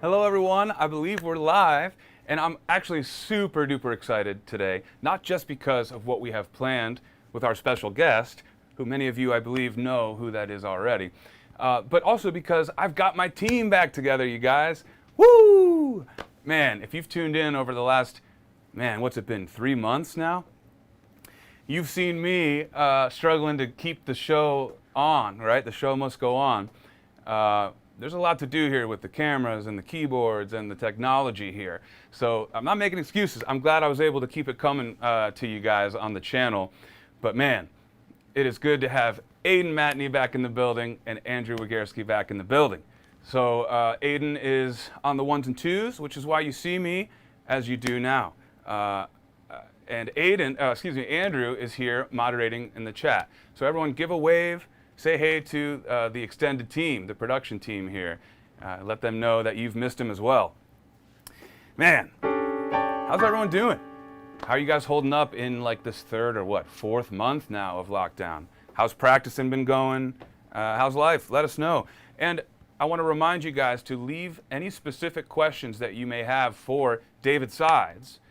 Hello, everyone. I believe we're live, and I'm actually super duper excited today, not just because of what we have planned with our special guest, who many of you, I believe, know who that is already, but also because I've got my team back together, you guys. Woo! Man, if you've tuned in over the last, what's it been, 3 months now? You've seen me struggling to keep the show on, right? The show must go on. There's a lot to do here with the cameras and the keyboards and the technology here. So I'm not making excuses. I'm glad I was able to keep it coming to you guys on the channel. But man, it is good to have Aiden Matney back in the building and Andrew Wigierski back in the building. So Aiden is on the ones and twos, which is why you see me as you do now. And Andrew is here moderating in the chat. So everyone give a wave, say hey to the extended team, the production team here. Let them know that you've missed them as well. Man, how's everyone doing? How are you guys holding up in like this third or fourth month now of lockdown? How's practicing been going? How's life? Let us know. And I want to remind you guys to leave any specific questions that you may have for David Sides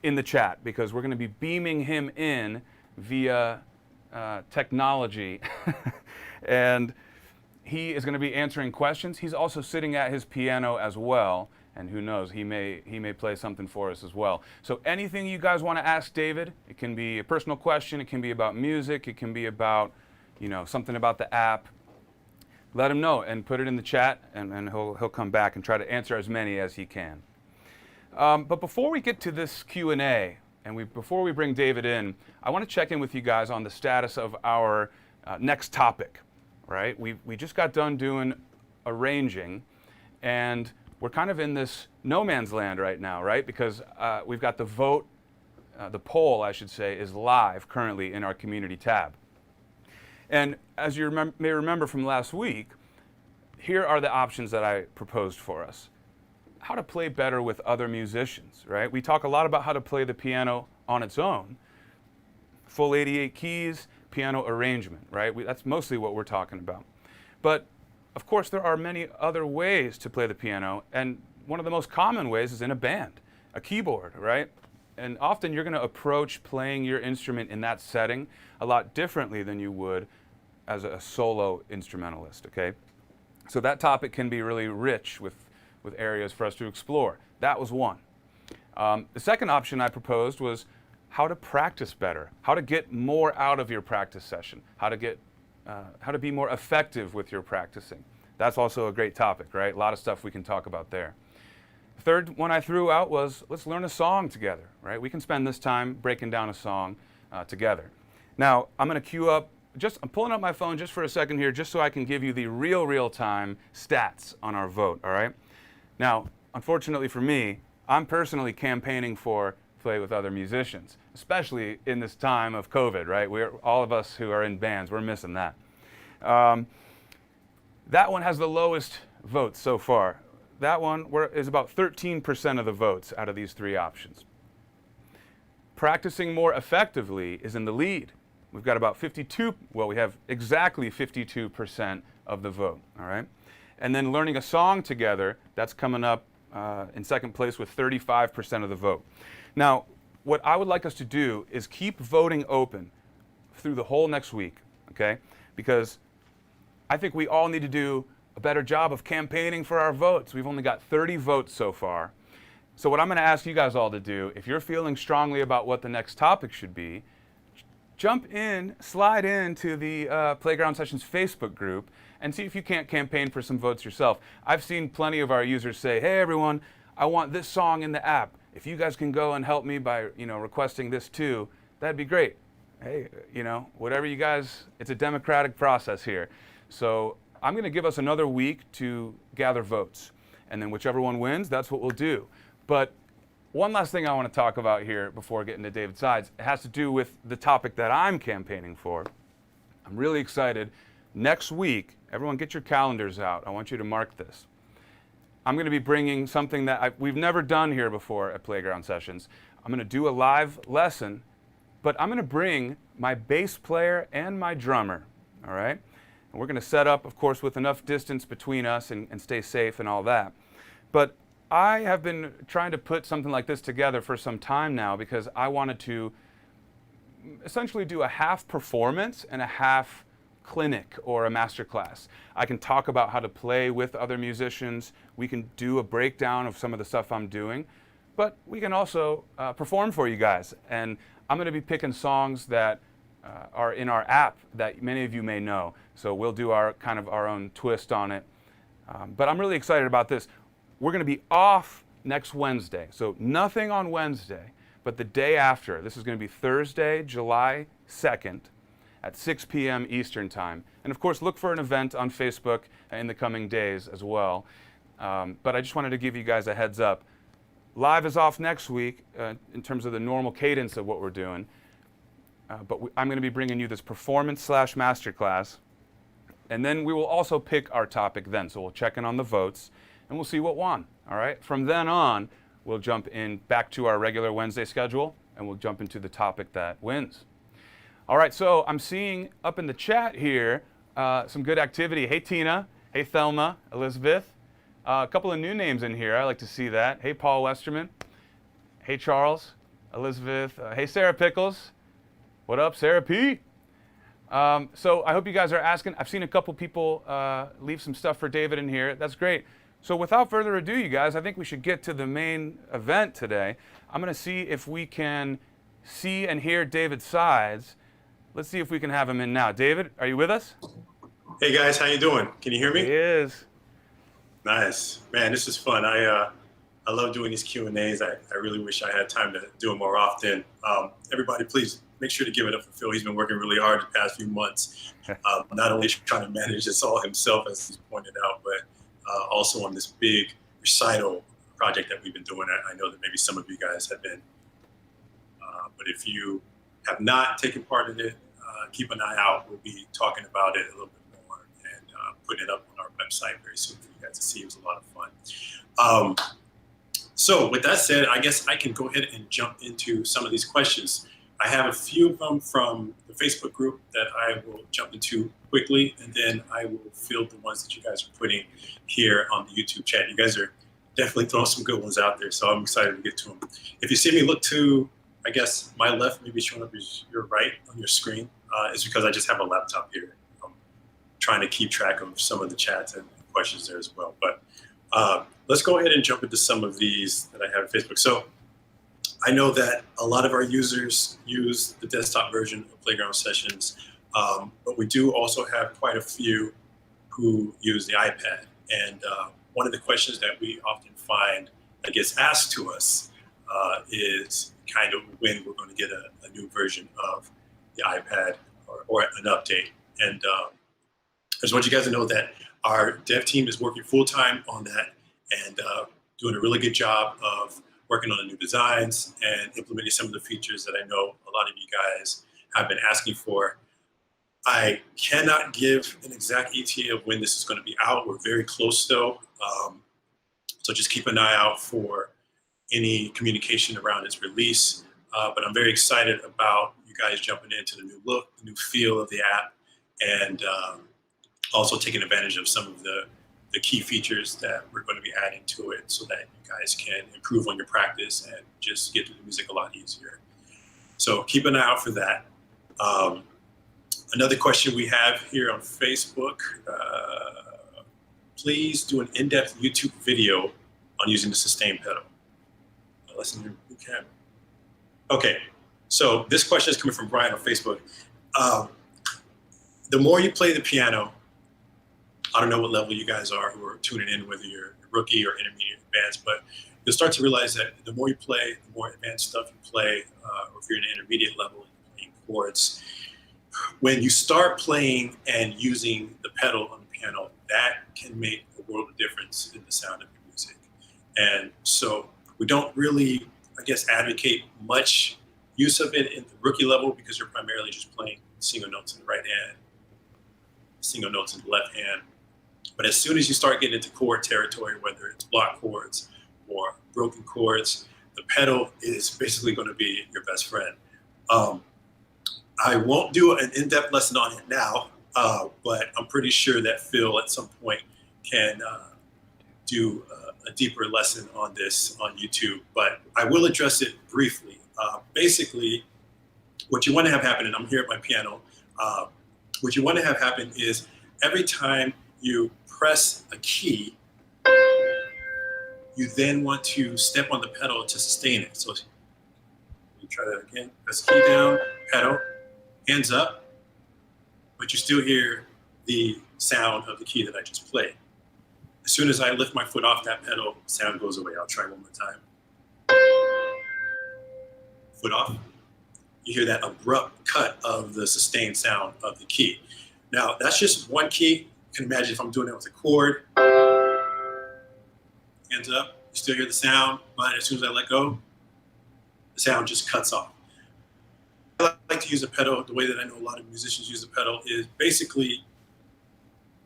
in the chat, because we're going to be beaming him in via technology. And he is going to be answering questions. He's also sitting at his piano as well, and who knows, he may play something for us as well. So anything you guys want to ask David, it can be a personal question, it can be about music, it can be about, something about the app. Let him know and put it in the chat, and he'll come back and try to answer as many as he can. But before we get to this Q&A, and before we bring David in, I want to check in with you guys on the status of our next topic, right? We just got done doing arranging, and we're kind of in this no man's land right now, right? Because we've got the vote, the poll, I should say, is live currently in our community tab. And as you may remember from last week, here are the options that I proposed for us. How to play better with other musicians, right? We talk a lot about how to play the piano on its own. Full 88 keys, piano arrangement, right? That's mostly what we're talking about. But of course, there are many other ways to play the piano, and one of the most common ways is in a band, a keyboard, right? And often you're going to approach playing your instrument in that setting a lot differently than you would as a solo instrumentalist, okay? So that topic can be really rich with areas for us to explore. That was one. The second option I proposed was how to practice better, how to get more out of your practice session, how to be more effective with your practicing. That's also a great topic, right? A lot of stuff we can talk about there. The third one I threw out was let's learn a song together, right? We can spend this time breaking down a song together. Now, I'm going to queue up, I'm pulling up my phone just for a second here, just so I can give you the real-time stats on our vote, all right? Now, unfortunately for me, I'm personally campaigning for play with other musicians, especially in this time of COVID, right? All of us who are in bands, we're missing that. That one has the lowest votes so far. That one is about 13% of the votes out of these three options. Practicing more effectively is in the lead. We've got about we have exactly 52% of the vote, all right? And then learning a song together, that's coming up in second place with 35% of the vote. Now, what I would like us to do is keep voting open through the whole next week, okay? Because I think we all need to do a better job of campaigning for our votes. We've only got 30 votes so far. So what I'm going to ask you guys all to do, if you're feeling strongly about what the next topic should be, slide into the Playground Sessions Facebook group and see if you can't campaign for some votes yourself. I've seen plenty of our users say, hey everyone, I want this song in the app. If you guys can go and help me by requesting this too, that'd be great. Hey, whatever you guys, it's a democratic process here. So I'm going to give us another week to gather votes. And then whichever one wins, that's what we'll do. But one last thing I want to talk about here before getting to David's Sides, it has to do with the topic that I'm campaigning for. I'm really excited. Next week, everyone get your calendars out. I want you to mark this. I'm going to be bringing something that we've never done here before at Playground Sessions. I'm going to do a live lesson, but I'm going to bring my bass player and my drummer, all right? And we're going to set up, of course, with enough distance between us and stay safe and all that. But I have been trying to put something like this together for some time now because I wanted to essentially do a half performance and a half clinic or a master class. I can talk about how to play with other musicians. We can do a breakdown of some of the stuff I'm doing, but we can also perform for you guys. And I'm going to be picking songs that are in our app that many of you may know. So we'll do our kind of our own twist on it. But I'm really excited about this. We're going to be off next Wednesday. So nothing on Wednesday, but the day after. This is going to be Thursday, July 2nd at 6 p.m. Eastern Time. And of course, look for an event on Facebook in the coming days as well. But I just wanted to give you guys a heads up. Live is off next week in terms of the normal cadence of what we're doing. But I'm going to be bringing you this performance/masterclass. And then we will also pick our topic then. So we'll check in on the votes and we'll see what won. All right. From then on, we'll jump in back to our regular Wednesday schedule and we'll jump into the topic that wins. All right. So I'm seeing up in the chat here some good activity. Hey, Tina. Hey, Thelma. Elizabeth. A couple of new names in here. I like to see that. Hey, Paul Westerman. Hey, Charles. Elizabeth. Hey, Sarah Pickles. What up, Sarah P? So I hope you guys are asking. I've seen a couple people leave some stuff for David in here. That's great. So without further ado, you guys, I think we should get to the main event today. I'm going to see if we can see and hear David's sides. Let's see if we can have him in now. David, are you with us? Hey guys, how you doing? Can you hear me? He is. Nice, man. This is fun. I love doing these Q&As. I really wish I had time to do it more often. Everybody, please make sure to give it up for Phil. He's been working really hard the past few months, not only trying to manage this all himself, as he's pointed out, but also on this big recital project that we've been doing. I know that maybe some of you guys have been, but if you have not taken part in it, keep an eye out. We'll be talking about it a little bit more and putting it up on our website very soon for you guys to see. It was a lot of fun. So with that said, I guess I can go ahead and jump into some of these questions. I have a few of them from the Facebook group that I will jump into quickly, and then I will field the ones that you guys are putting here on the YouTube chat. You guys are definitely throwing some good ones out there, so I'm excited to get to them. If you see me look to, I guess, my left, maybe showing up as your right on your screen, it's because I just have a laptop here. I'm trying to keep track of some of the chats and questions there as well. But let's go ahead and jump into some of these that I have on Facebook. So I know that a lot of our users use the desktop version of Playground Sessions, but we do also have quite a few who use the iPad. And one of the questions that we often find that gets asked to us is kind of when we're going to get a new version of the iPad or an update. And I just want you guys to know that our dev team is working full-time on that and doing a really good job of working on the new designs and implementing some of the features that I know a lot of you guys have been asking for. I cannot give an exact ETA of when this is going to be out. We're very close though. So just keep an eye out for any communication around its release. But I'm very excited about you guys jumping into the new look, the new feel of the app, and also taking advantage of some of the key features that we're going to be adding to it so that you guys can improve on your practice and just get to the music a lot easier. So keep an eye out for that. Another question we have here on Facebook, please do an in-depth YouTube video on using the sustain pedal. Lesson in boot camp. Okay, so this question is coming from Brian on Facebook. The more you play the piano, I don't know what level you guys are who are tuning in, whether you're rookie or intermediate advanced, but you'll start to realize that the more you play, the more advanced stuff you play, or if you're in an intermediate level and you're playing chords, when you start playing and using the pedal on the piano, that can make a world of difference in the sound of your music. And so we don't really, I guess, advocate much use of it in the rookie level because you're primarily just playing single notes in the right hand, single notes in the left hand. But as soon as you start getting into chord territory, whether it's block chords or broken chords, the pedal is basically going to be your best friend. I won't do an in-depth lesson on it now, but I'm pretty sure that Phil at some point can do a deeper lesson on this on YouTube, but I will address it briefly. Basically, what you want to have happen, and I'm here at my piano, what you want to have happen is every time you press a key, you then want to step on the pedal to sustain it. So you try that again, press key down, pedal, hands up, but you still hear the sound of the key that I just played. As soon as I lift my foot off that pedal, sound goes away. I'll try one more time. Foot off. You hear that abrupt cut of the sustained sound of the key. Now, that's just one key. You can imagine if I'm doing that with a chord. Hands up, you still hear the sound, but as soon as I let go, the sound just cuts off. I like to use a pedal, the way that I know a lot of musicians use the pedal is basically,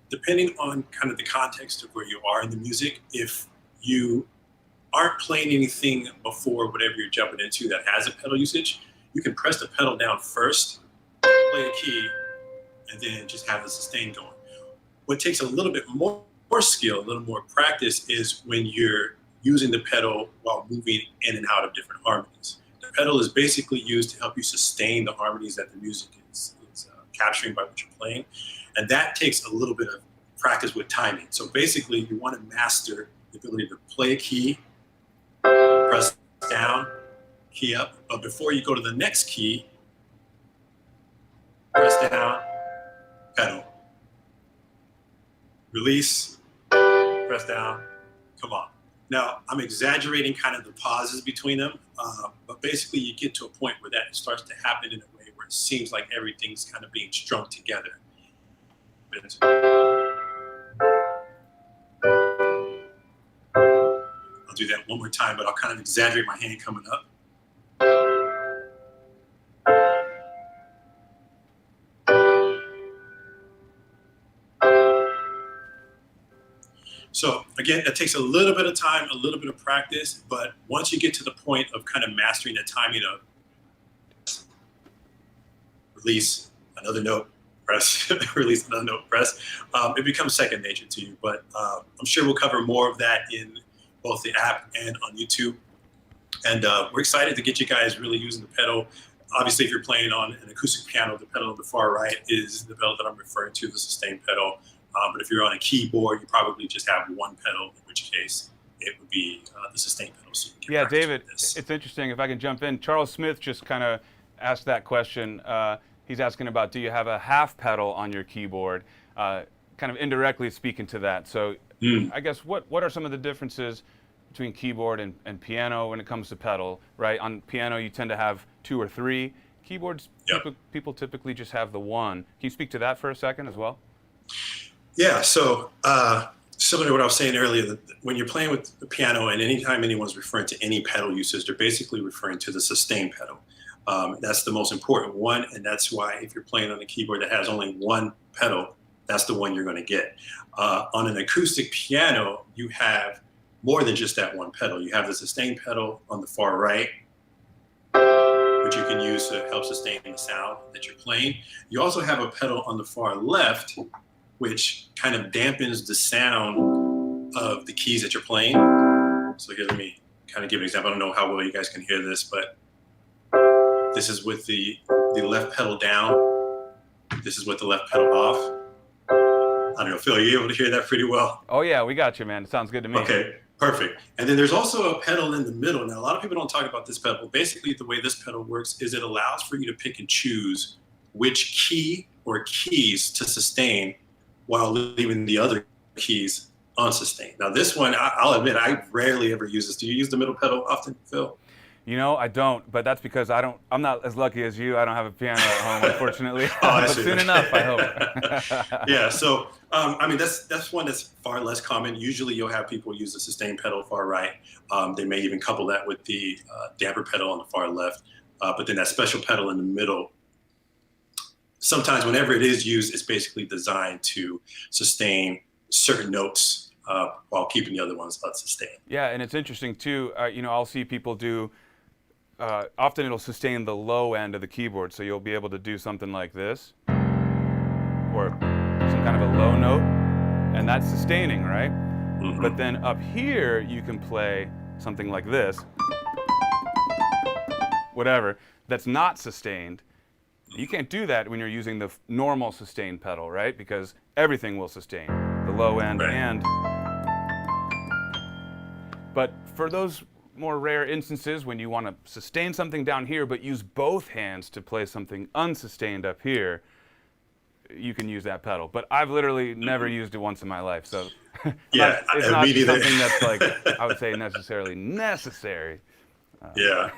depending on kind of the context of where you are in the music, if you aren't playing anything before whatever you're jumping into that has a pedal usage, you can press the pedal down first, play a key, and then just have the sustain going. What takes a little bit more skill, a little more practice is when you're using the pedal while moving in and out of different harmonies. The pedal is basically used to help you sustain the harmonies that the music is capturing by what you're playing. And that takes a little bit of practice with timing. So basically you want to master the ability to play a key, press down, key up, but before you go to the next key, press down, pedal, release, press down, come on. Now, I'm exaggerating kind of the pauses between them, but basically you get to a point where that starts to happen in a way where it seems like everything's kind of being strung together. I'll do that one more time, but I'll kind of exaggerate my hand coming up. So again, it takes a little bit of time, a little bit of practice, but once you get to the point of kind of mastering the timing of release, another note, press, release, another note, press, it becomes second nature to you. But I'm sure we'll cover more of that in both the app and on YouTube. And we're excited to get you guys really using the pedal. Obviously, if you're playing on an acoustic piano, the pedal on the far right is the pedal that I'm referring to, the sustain pedal. But if you're on a keyboard, you probably just have one pedal, in which case it would be the sustain pedal. So you can yeah, David, it's interesting. If I can jump in, Charles Smith just kind of asked that question. He's asking about, do you have a half pedal on your keyboard? Kind of indirectly speaking to that. So I guess what are some of the differences between keyboard and piano when it comes to pedal, right? On piano, you tend to have 2 or 3. Keyboards, people typically just have the one. Can you speak to that for a second as well? Yeah, so similar to what I was saying earlier, that when you're playing with the piano and anytime anyone's referring to any pedal usage, they're basically referring to the sustain pedal. That's the most important one, and that's why if you're playing on a keyboard that has only one pedal, that's the one you're going to get. On an acoustic piano, you have more than just that one pedal. You have the sustain pedal on the far right, which you can use to help sustain the sound that you're playing. You also have a pedal on the far left, which kind of dampens the sound of the keys that you're playing. So here, let me kind of give an example. I don't know how well you guys can hear this, but this is with the left pedal down. This is with the left pedal off. I don't know, Phil, are you able to hear that pretty well? Oh yeah, we got you, man. It sounds good to me. Okay, perfect. And then there's also a pedal in the middle. Now, a lot of people don't talk about this pedal. Basically, the way this pedal works is it allows for you to pick and choose which key or keys to sustain while leaving the other keys unsustained. Now, this one, I'll admit, I rarely ever use this. Do you use the middle pedal often, Phil? You know, I don't, but that's because I'm not as lucky as you. I don't have a piano at home, unfortunately. Oh, but soon enough, I hope. Yeah, so, I mean, that's one that's far less common. Usually you'll have people use the sustain pedal far right. They may even couple that with the damper pedal on the far left. But then that special pedal in the middle, sometimes whenever it is used, it's basically designed to sustain certain notes while keeping the other ones unsustained. Yeah, and it's interesting too. You know, I'll see people do. Often it'll sustain the low end of the keyboard, so you'll be able to do something like this, or some kind of a low note, and that's sustaining, right? But then up here, you can play something like this, whatever, that's not sustained. You can't do that when you're using the normal sustain pedal, right? Because everything will sustain, the low end Right. and. But for those more rare instances when you want to sustain something down here but use both hands to play something unsustained up here, you can use that pedal. But I've literally never used it once in my life, so Yeah, it's not me neither. something that's like, I would say, necessarily necessary. Yeah,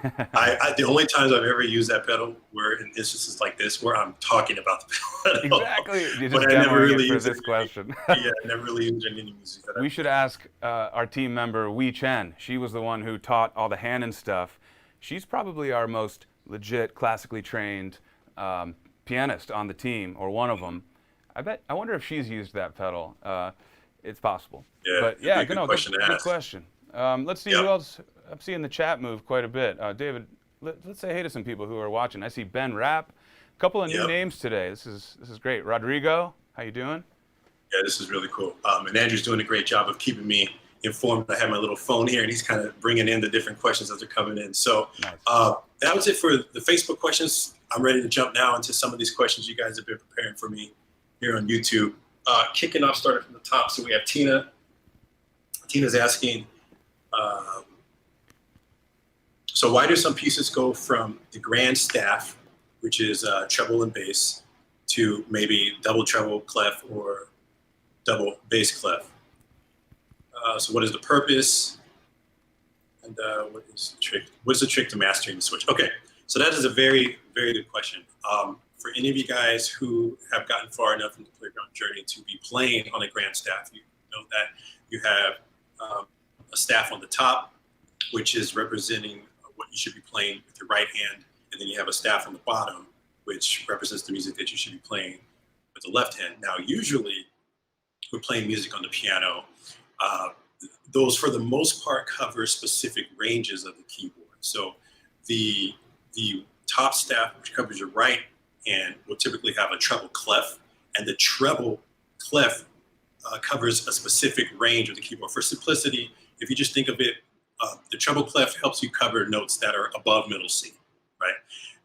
the only times I've ever used that pedal were in instances like this where I'm talking about the pedal. Exactly. You're just But I never demoing really it for used this it. question. Yeah, I never really used any music that We should ask our team member, Wei Chen. She was the one who taught all the Hanon stuff. She's probably our most legit, classically trained pianist on the team, or one of them. I wonder if she's used that pedal. It's possible. Yeah, But it'd yeah, be a good question to good ask. question. Let's see who else. I'm seeing the chat move quite a bit. David, let's say hey to some people who are watching. I see Ben Rapp. A couple of new names today. This is great. Rodrigo, how you doing? Yeah, this is really cool. And Andrew's doing a great job of keeping me informed. I have my little phone here, and he's kind of bringing in the different questions as they're coming in. So Nice. That was it for the Facebook questions. I'm ready to jump now into some of these questions you guys have been preparing for me here on YouTube. Kicking off, starting from the top. So we have Tina. Tina's asking, so why do some pieces go from the grand staff, which is treble and bass, to maybe double treble clef or double bass clef? So what is the purpose? And what is the trick? What's the trick to mastering the switch? Okay, so that is a very, very good question. For any of you guys who have gotten far enough in the playground journey to be playing on a grand staff, you know that you have a staff on the top, which is representing what you should be playing with your right hand, and then you have a staff on the bottom, which represents the music that you should be playing with the left hand. Now, usually, we're playing music on the piano. Those, for the most part, cover specific ranges of the keyboard. So the top staff, which covers your right hand, will typically have a treble clef, and the treble clef covers a specific range of the keyboard. For simplicity, if you just think of it, the treble clef helps you cover notes that are above middle C, right?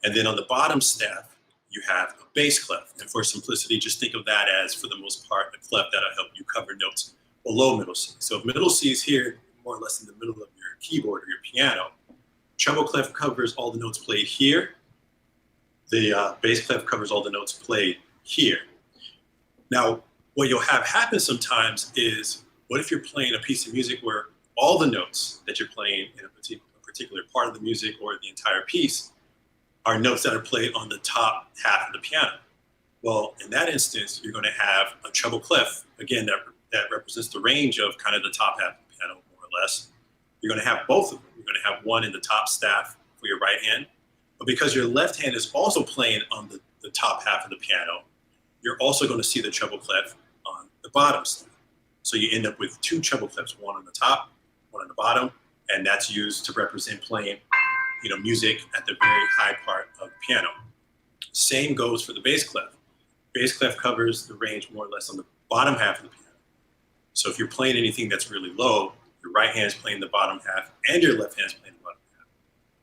And then on the bottom staff, you have a bass clef. And for simplicity, just think of that as, for the most part, a clef that'll help you cover notes below middle C. So if middle C is here, more or less in the middle of your keyboard or your piano, treble clef covers all the notes played here. The bass clef covers all the notes played here. Now, what you'll have happen sometimes is, what if you're playing a piece of music where all the notes that you're playing in a particular part of the music or the entire piece are notes that are played on the top half of the piano? Well, in that instance, you're going to have a treble clef, again, that represents the range of kind of the top half of the piano, more or less. You're going to have both of them. You're going to have one in the top staff for your right hand, but because your left hand is also playing on the top half of the piano, you're also going to see the treble clef on the bottom staff. So you end up with two treble clefs, one on the top, one on the bottom, and that's used to represent playing, music at the very high part of the piano. Same goes for the bass clef. Bass clef covers the range more or less on the bottom half of the piano. So if you're playing anything that's really low, your right hand is playing the bottom half and your left hand is playing the bottom half.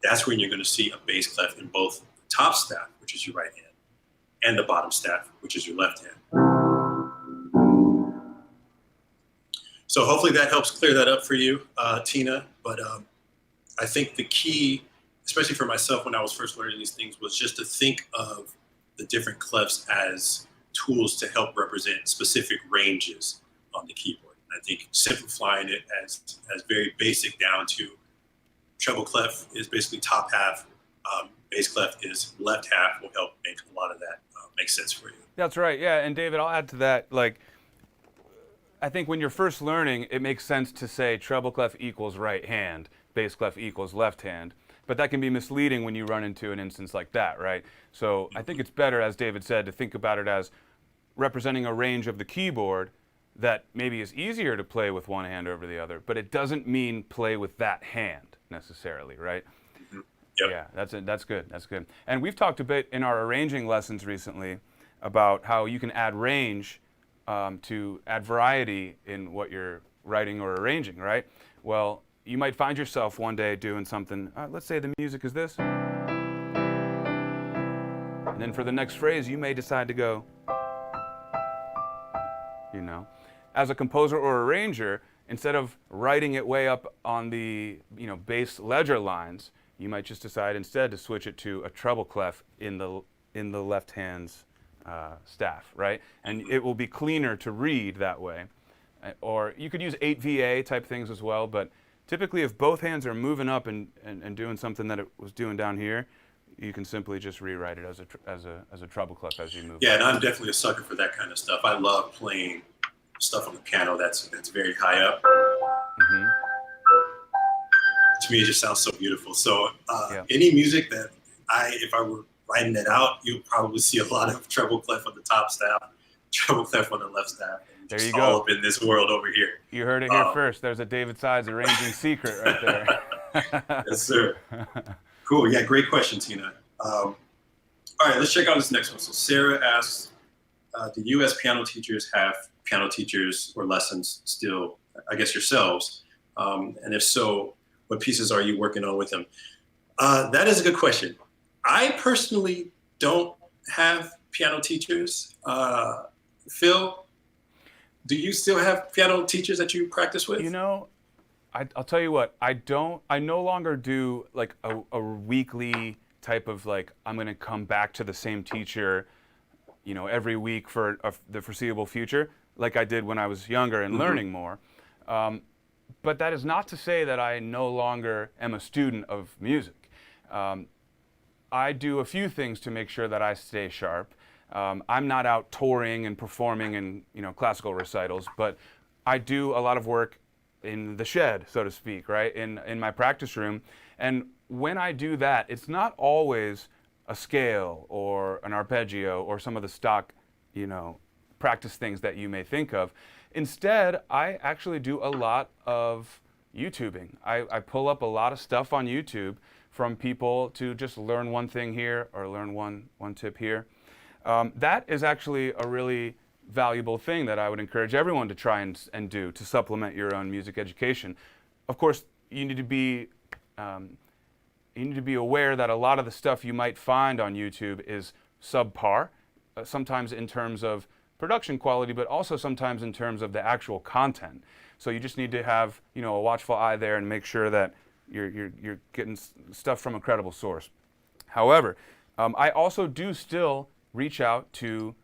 That's when you're going to see a bass clef in both the top staff, which is your right hand, and the bottom staff, which is your left hand. So hopefully that helps clear that up for you, Tina. But I think the key, especially for myself when I was first learning these things, was just to think of the different clefs as tools to help represent specific ranges on the keyboard. And I think simplifying it as very basic down to treble clef is basically top half, bass clef is left half, will help make a lot of that make sense for you. That's right. Yeah, and David, I'll add to that. I think when you're first learning, it makes sense to say treble clef equals right hand, bass clef equals left hand. But that can be misleading when you run into an instance like that, right? So I think it's better, as David said, to think about it as representing a range of the keyboard that maybe is easier to play with one hand over the other, but it doesn't mean play with that hand necessarily, right? Mm-hmm. Yep. Yeah, that's good. That's good. And we've talked a bit in our arranging lessons recently about how you can add range to add variety in what you're writing or arranging, right? Well, you might find yourself one day doing something, let's say the music is this, and then for the next phrase, you may decide to go, you know. As a composer or arranger, instead of writing it way up on the, bass ledger lines, you might just decide instead to switch it to a treble clef in the left hand's staff, right? And it will be cleaner to read that way. Or you could use 8VA type things as well, but typically if both hands are moving up and doing something that it was doing down here, you can simply just rewrite it as a treble clef as you move. Yeah, and I'm definitely a sucker for that kind of stuff. I love playing stuff on the piano that's very high up. Mm-hmm. To me, it just sounds so beautiful. So any music that if I were writing it out, you'll probably see a lot of treble clef on the top staff, treble clef on the left staff. There you go. All go. up in this world over here. You heard it here first. There's a David Sides arranging secret right there. Yes, sir. Cool. Yeah, great question, Tina. All right, let's check out this next one. So Sarah asks, do you as piano teachers have piano teachers or lessons still, I guess yourselves? And if so, what pieces are you working on with them? That is a good question. I personally don't have piano teachers. Phil, do you still have piano teachers that you practice with? I'll tell you what, I no longer do like a weekly type of like, I'm going to come back to the same teacher, every week for the foreseeable future, like I did when I was younger and learning more. But that is not to say that I no longer am a student of music. I do a few things to make sure that I stay sharp. I'm not out touring and performing in classical recitals, but I do a lot of work in the shed, so to speak, right? In my practice room. And when I do that, it's not always a scale or an arpeggio or some of the stock, practice things that you may think of. Instead, I actually do a lot of YouTubing. I pull up a lot of stuff on YouTube from people to just learn one thing here or learn one tip here. That is actually a really valuable thing that I would encourage everyone to try and do to supplement your own music education. Of course, you need to be aware that a lot of the stuff you might find on YouTube is subpar, sometimes in terms of production quality, but also sometimes in terms of the actual content. So you just need to have a watchful eye there and make sure that you're getting stuff from a credible source. However, I also do still reach out to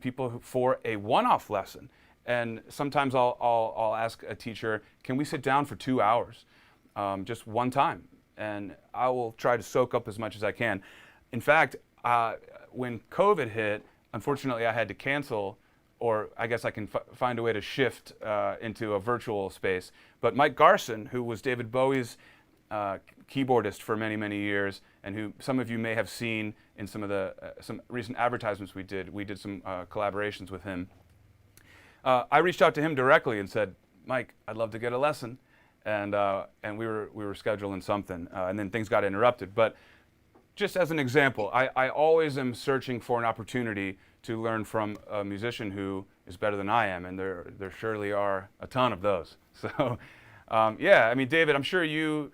people for a one-off lesson, and sometimes I'll ask a teacher, can we sit down for 2 hours, just one time, and I will try to soak up as much as I can. In fact, when COVID hit, unfortunately I had to cancel, or I guess I can find a way to shift into a virtual space. But Mike Garson, who was David Bowie's keyboardist for many, many years, and who some of you may have seen in some of the some recent advertisements we did some collaborations with him. I reached out to him directly and said, Mike, I'd love to get a lesson, and we were scheduling something, and then things got interrupted. But just as an example, I always am searching for an opportunity to learn from a musician who is better than I am, and there surely are a ton of those. So, yeah, I mean, David, I'm sure you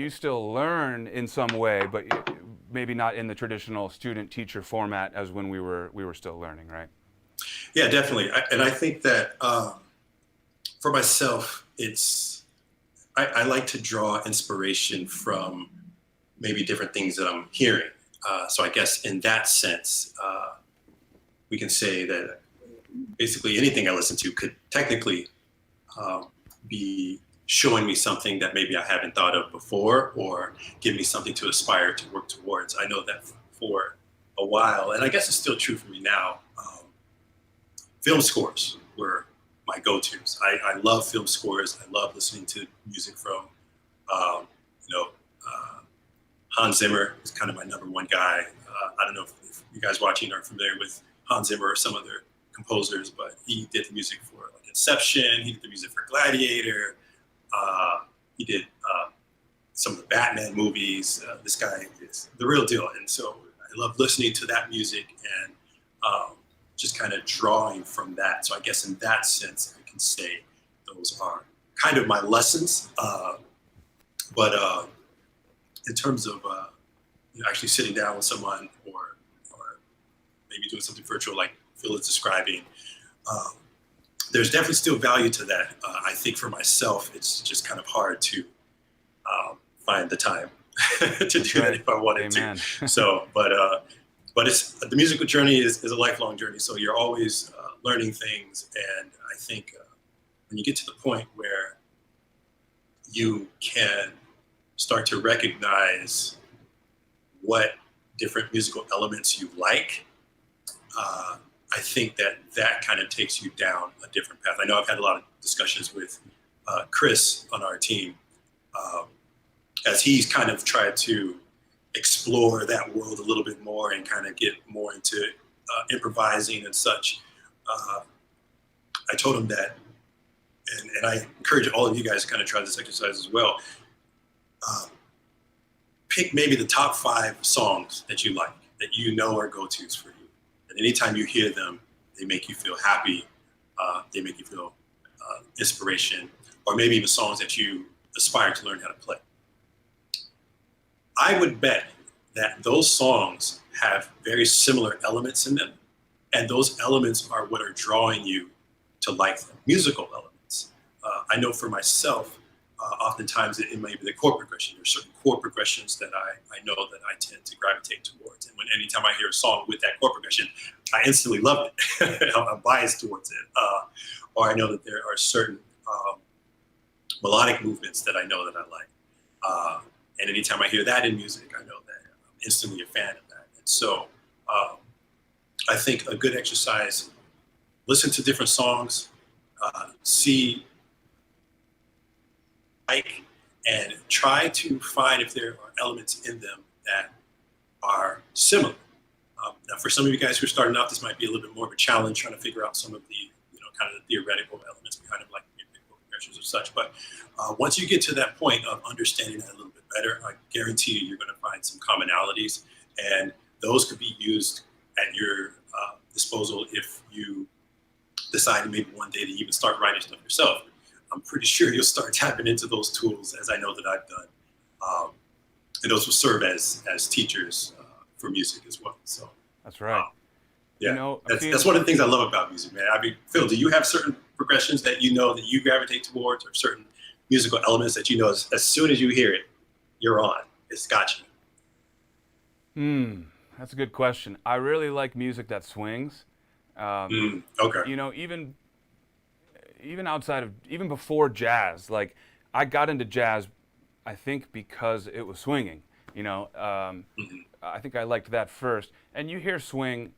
still learn in some way, but maybe not in the traditional student-teacher format as when we were still learning, right? Yeah, definitely. And I think that for myself, I like to draw inspiration from maybe different things that I'm hearing. So I guess in that sense, we can say that basically anything I listen to could technically be showing me something that maybe I haven't thought of before, or give me something to aspire to work towards. I know that for a while, and I guess it's still true for me now, film scores were my go-tos. I love film scores. I love listening to music from, Hans Zimmer is kind of my number one guy. I don't know if you guys watching are familiar with Hans Zimmer or some other composers, but he did the music for like Inception. He did the music for Gladiator. He did some of the Batman movies. This guy is the real deal. And so I love listening to that music and just kind of drawing from that. So I guess in that sense, I can say those are kind of my lessons. But in terms of actually sitting down with someone or maybe doing something virtual like Phil is describing, there's definitely still value to that. I think for myself, it's just kind of hard to find the time to do that if I wanted Amen. to. So, but it's the musical journey is a lifelong journey. So you're always learning things, and I think when you get to the point where you can start to recognize what different musical elements you like, I think that kind of takes you down a different path. I know I've had a lot of discussions with Chris on our team as he's kind of tried to explore that world a little bit more and kind of get more into improvising and such. I told him that, and I encourage all of you guys to kind of try this exercise as well. Pick maybe the top 5 songs that you like, that you know are go-tos for you. And anytime you hear them, they make you feel happy, they make you feel inspiration, or maybe even songs that you aspire to learn how to play. I would bet that those songs have very similar elements in them, and those elements are what are drawing you to like them, musical elements. I know for myself, oftentimes it may be the chord progression. There's certain chord progressions that I know that I tend to gravitate towards. And anytime I hear a song with that chord progression, I instantly love it. I'm biased towards it. Or I know that there are certain melodic movements that I know that I like. And anytime I hear that in music, I know that I'm instantly a fan of that. And so I think a good exercise, listen to different songs, see and try to find if there are elements in them that are similar. Now, for some of you guys who are starting out, this might be a little bit more of a challenge trying to figure out some of the, kind of the theoretical elements behind it, like progressions or such. But once you get to that point of understanding that a little bit better, I guarantee you're going to find some commonalities, and those could be used at your disposal if you decide maybe one day to even start writing stuff yourself. I'm pretty sure you'll start tapping into those tools, as I know that I've done. And those will serve as teachers for music as well. So that's right. Yeah, that's one of the things I love about music, man. I mean, Phil, do you have certain progressions that you know that you gravitate towards, or certain musical elements that you know as soon as you hear it, you're on? It's got you. That's a good question. I really like music that swings. Okay. Even outside of, even before jazz, like I got into jazz, I think because it was swinging. I think I liked that first. And you hear swing,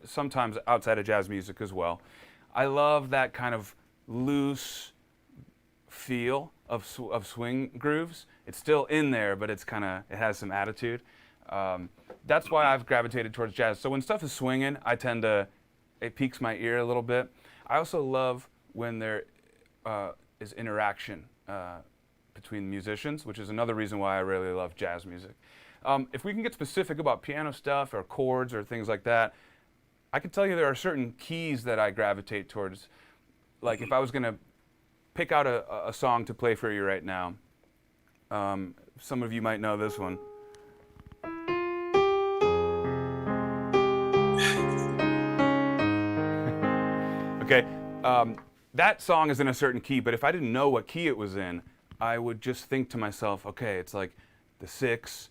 sometimes outside of jazz music as well. I love that kind of loose feel of swing grooves. It's still in there, but it has some attitude. That's why I've gravitated towards jazz. So when stuff is swinging, it piques my ear a little bit. I also love when there is interaction between musicians, which is another reason why I really love jazz music. If we can get specific about piano stuff or chords or things like that, I can tell you there are certain keys that I gravitate towards. Like if I was going to pick out a song to play for you right now, some of you might know this one. Okay, that song is in a certain key, but if I didn't know what key it was in, I would just think to myself, okay, it's like the 6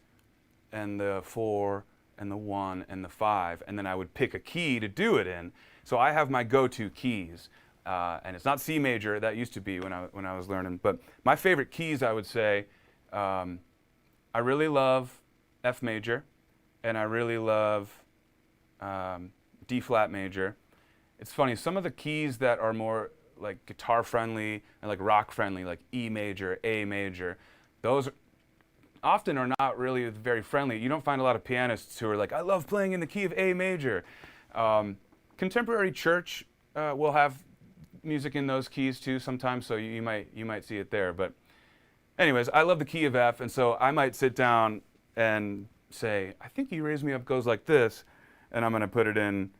and the 4 and the 1 and the 5, and then I would pick a key to do it in. So I have my go-to keys, and it's not C major. That used to be when I was learning. But my favorite keys, I would say, I really love F major, and I really love D flat major. It's funny, some of the keys that are more like guitar friendly and like rock friendly, like E major, A major, those often are not really very friendly. You don't find a lot of pianists who are like, I love playing in the key of A major. Contemporary church will have music in those keys too sometimes, so you might see it there. But anyways, I love the key of F, and so I might sit down and say, I think You Raise Me Up goes like this, and I'm going to put it in.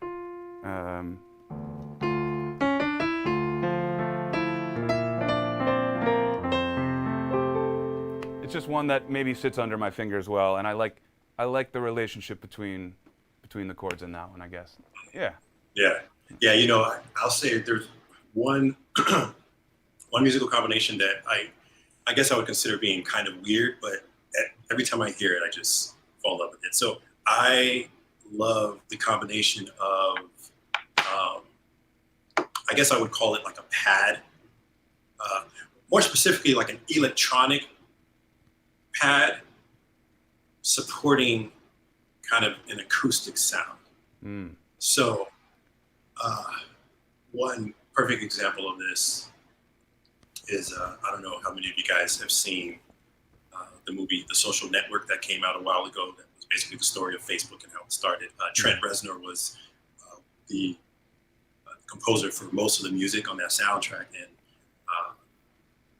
just one that maybe sits under my fingers well, and I like the relationship between the chords in that one, I guess. Yeah. Yeah, yeah. I'll say there's one one musical combination that I guess I would consider being kind of weird, but every time I hear it, I just fall in love with it. So I love the combination of, I guess I would call it like a pad, more specifically like an electronic pad supporting kind of an acoustic sound. So one perfect example of this is, I don't know how many of you guys have seen the movie The Social Network that came out a while ago. That was basically the story of Facebook and how it started. Trent Reznor was the composer for most of the music on that soundtrack. And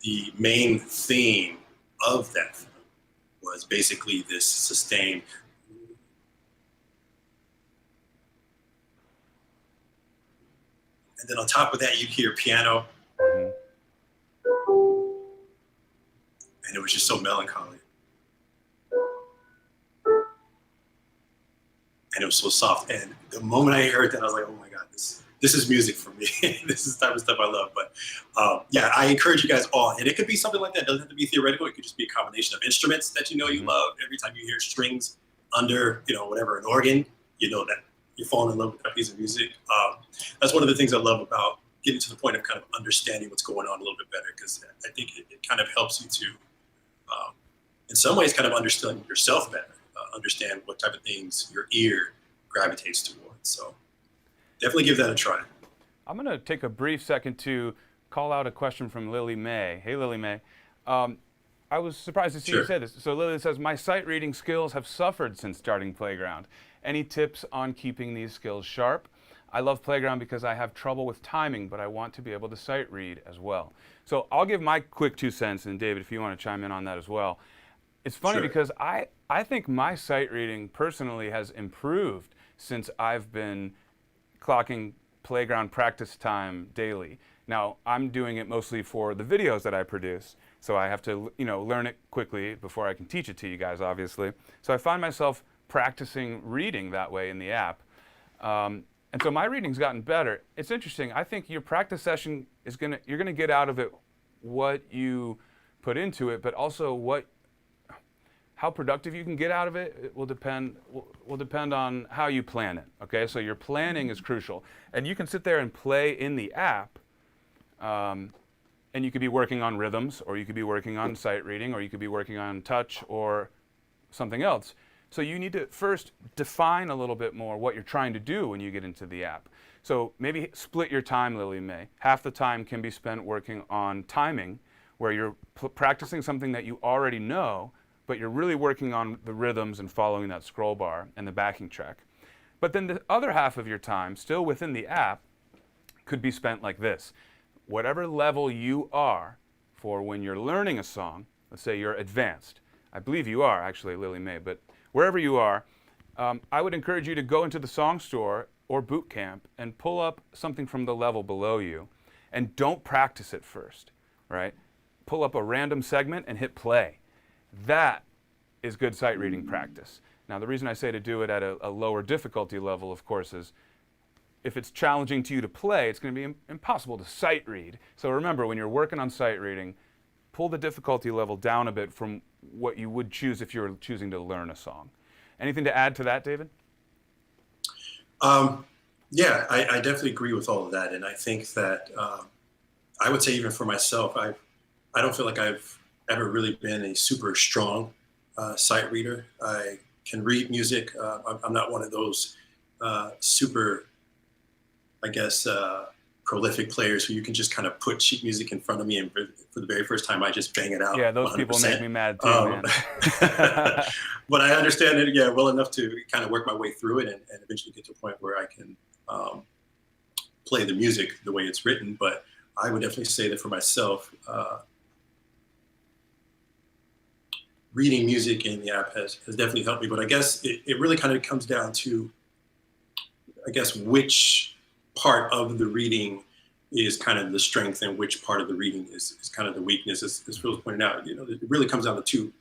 the main theme of that film was basically this sustained. And then on top of that, you'd hear piano. And it was just so melancholy. And it was so soft. And the moment I heard that, I was like, oh my God, this is music for me. This is the type of stuff I love. But yeah, I encourage you guys all. And it could be something like that. It doesn't have to be theoretical. It could just be a combination of instruments that you love. Every time you hear strings under, whatever, an organ, you know that you're falling in love with that piece of music. That's one of the things I love about getting to the point of kind of understanding what's going on a little bit better, because I think it kind of helps you to, in some ways, kind of understand yourself better, understand what type of things your ear gravitates towards. So definitely give that a try. I'm going to take a brief second to call out a question from Lily May. Hey, Lily May. I was surprised to see you say this. So Lily says, my sight reading skills have suffered since starting Playground. Any tips on keeping these skills sharp? I love Playground because I have trouble with timing, but I want to be able to sight read as well. So I'll give my quick 2 cents, and David, if you want to chime in on that as well. It's funny because I think my sight reading personally has improved since I've been clocking Playground practice time daily. Now, I'm doing it mostly for the videos that I produce, so I have to, learn it quickly before I can teach it to you guys, obviously. So I find myself practicing reading that way in the app. And so my reading's gotten better. It's interesting. I think your practice session you're gonna get out of it what you put into it, but also how productive you can get out of it. It will depend on how you plan it. Okay, so your planning is crucial, and you can sit there and play in the app, and you could be working on rhythms, or you could be working on sight reading, or you could be working on touch or something else. So you need to first define a little bit more what you're trying to do when you get into the app. So maybe split your time, Lily May. Half the time can be spent working on timing, where you're practicing something that you already know, but you're really working on the rhythms and following that scroll bar and the backing track. But then the other half of your time, still within the app, could be spent like this. Whatever level you are for when you're learning a song, let's say you're advanced. I believe you are, actually, Lily May, but wherever you are, I would encourage you to go into the song store or boot camp and pull up something from the level below you, and don't practice it first, right? Pull up a random segment and hit play. That is good sight reading practice. Now, the reason I say to do it at a lower difficulty level, of course, is if it's challenging to you to play, it's going to be impossible to sight read. So remember, when you're working on sight reading, pull the difficulty level down a bit from what you would choose if you were choosing to learn a song. Anything to add to that, David? Yeah, I definitely agree with all of that. And I think that I would say even for myself, I don't feel like I've ever really been a super strong sight reader. I can read music. I'm not one of those super, I guess, prolific players who you can just kind of put sheet music in front of me and for the very first time I just bang it out. Yeah, those 100%. people make me mad too, man. But I understand it, well enough to kind of work my way through it and eventually get to a point where I can play the music the way it's written. But I would definitely say that for myself, reading music in the app has definitely helped me. But I guess it really kind of comes down to, I guess, which part of the reading is kind of the strength and which part of the reading is kind of the weakness. As Phil's pointed out, it really comes down to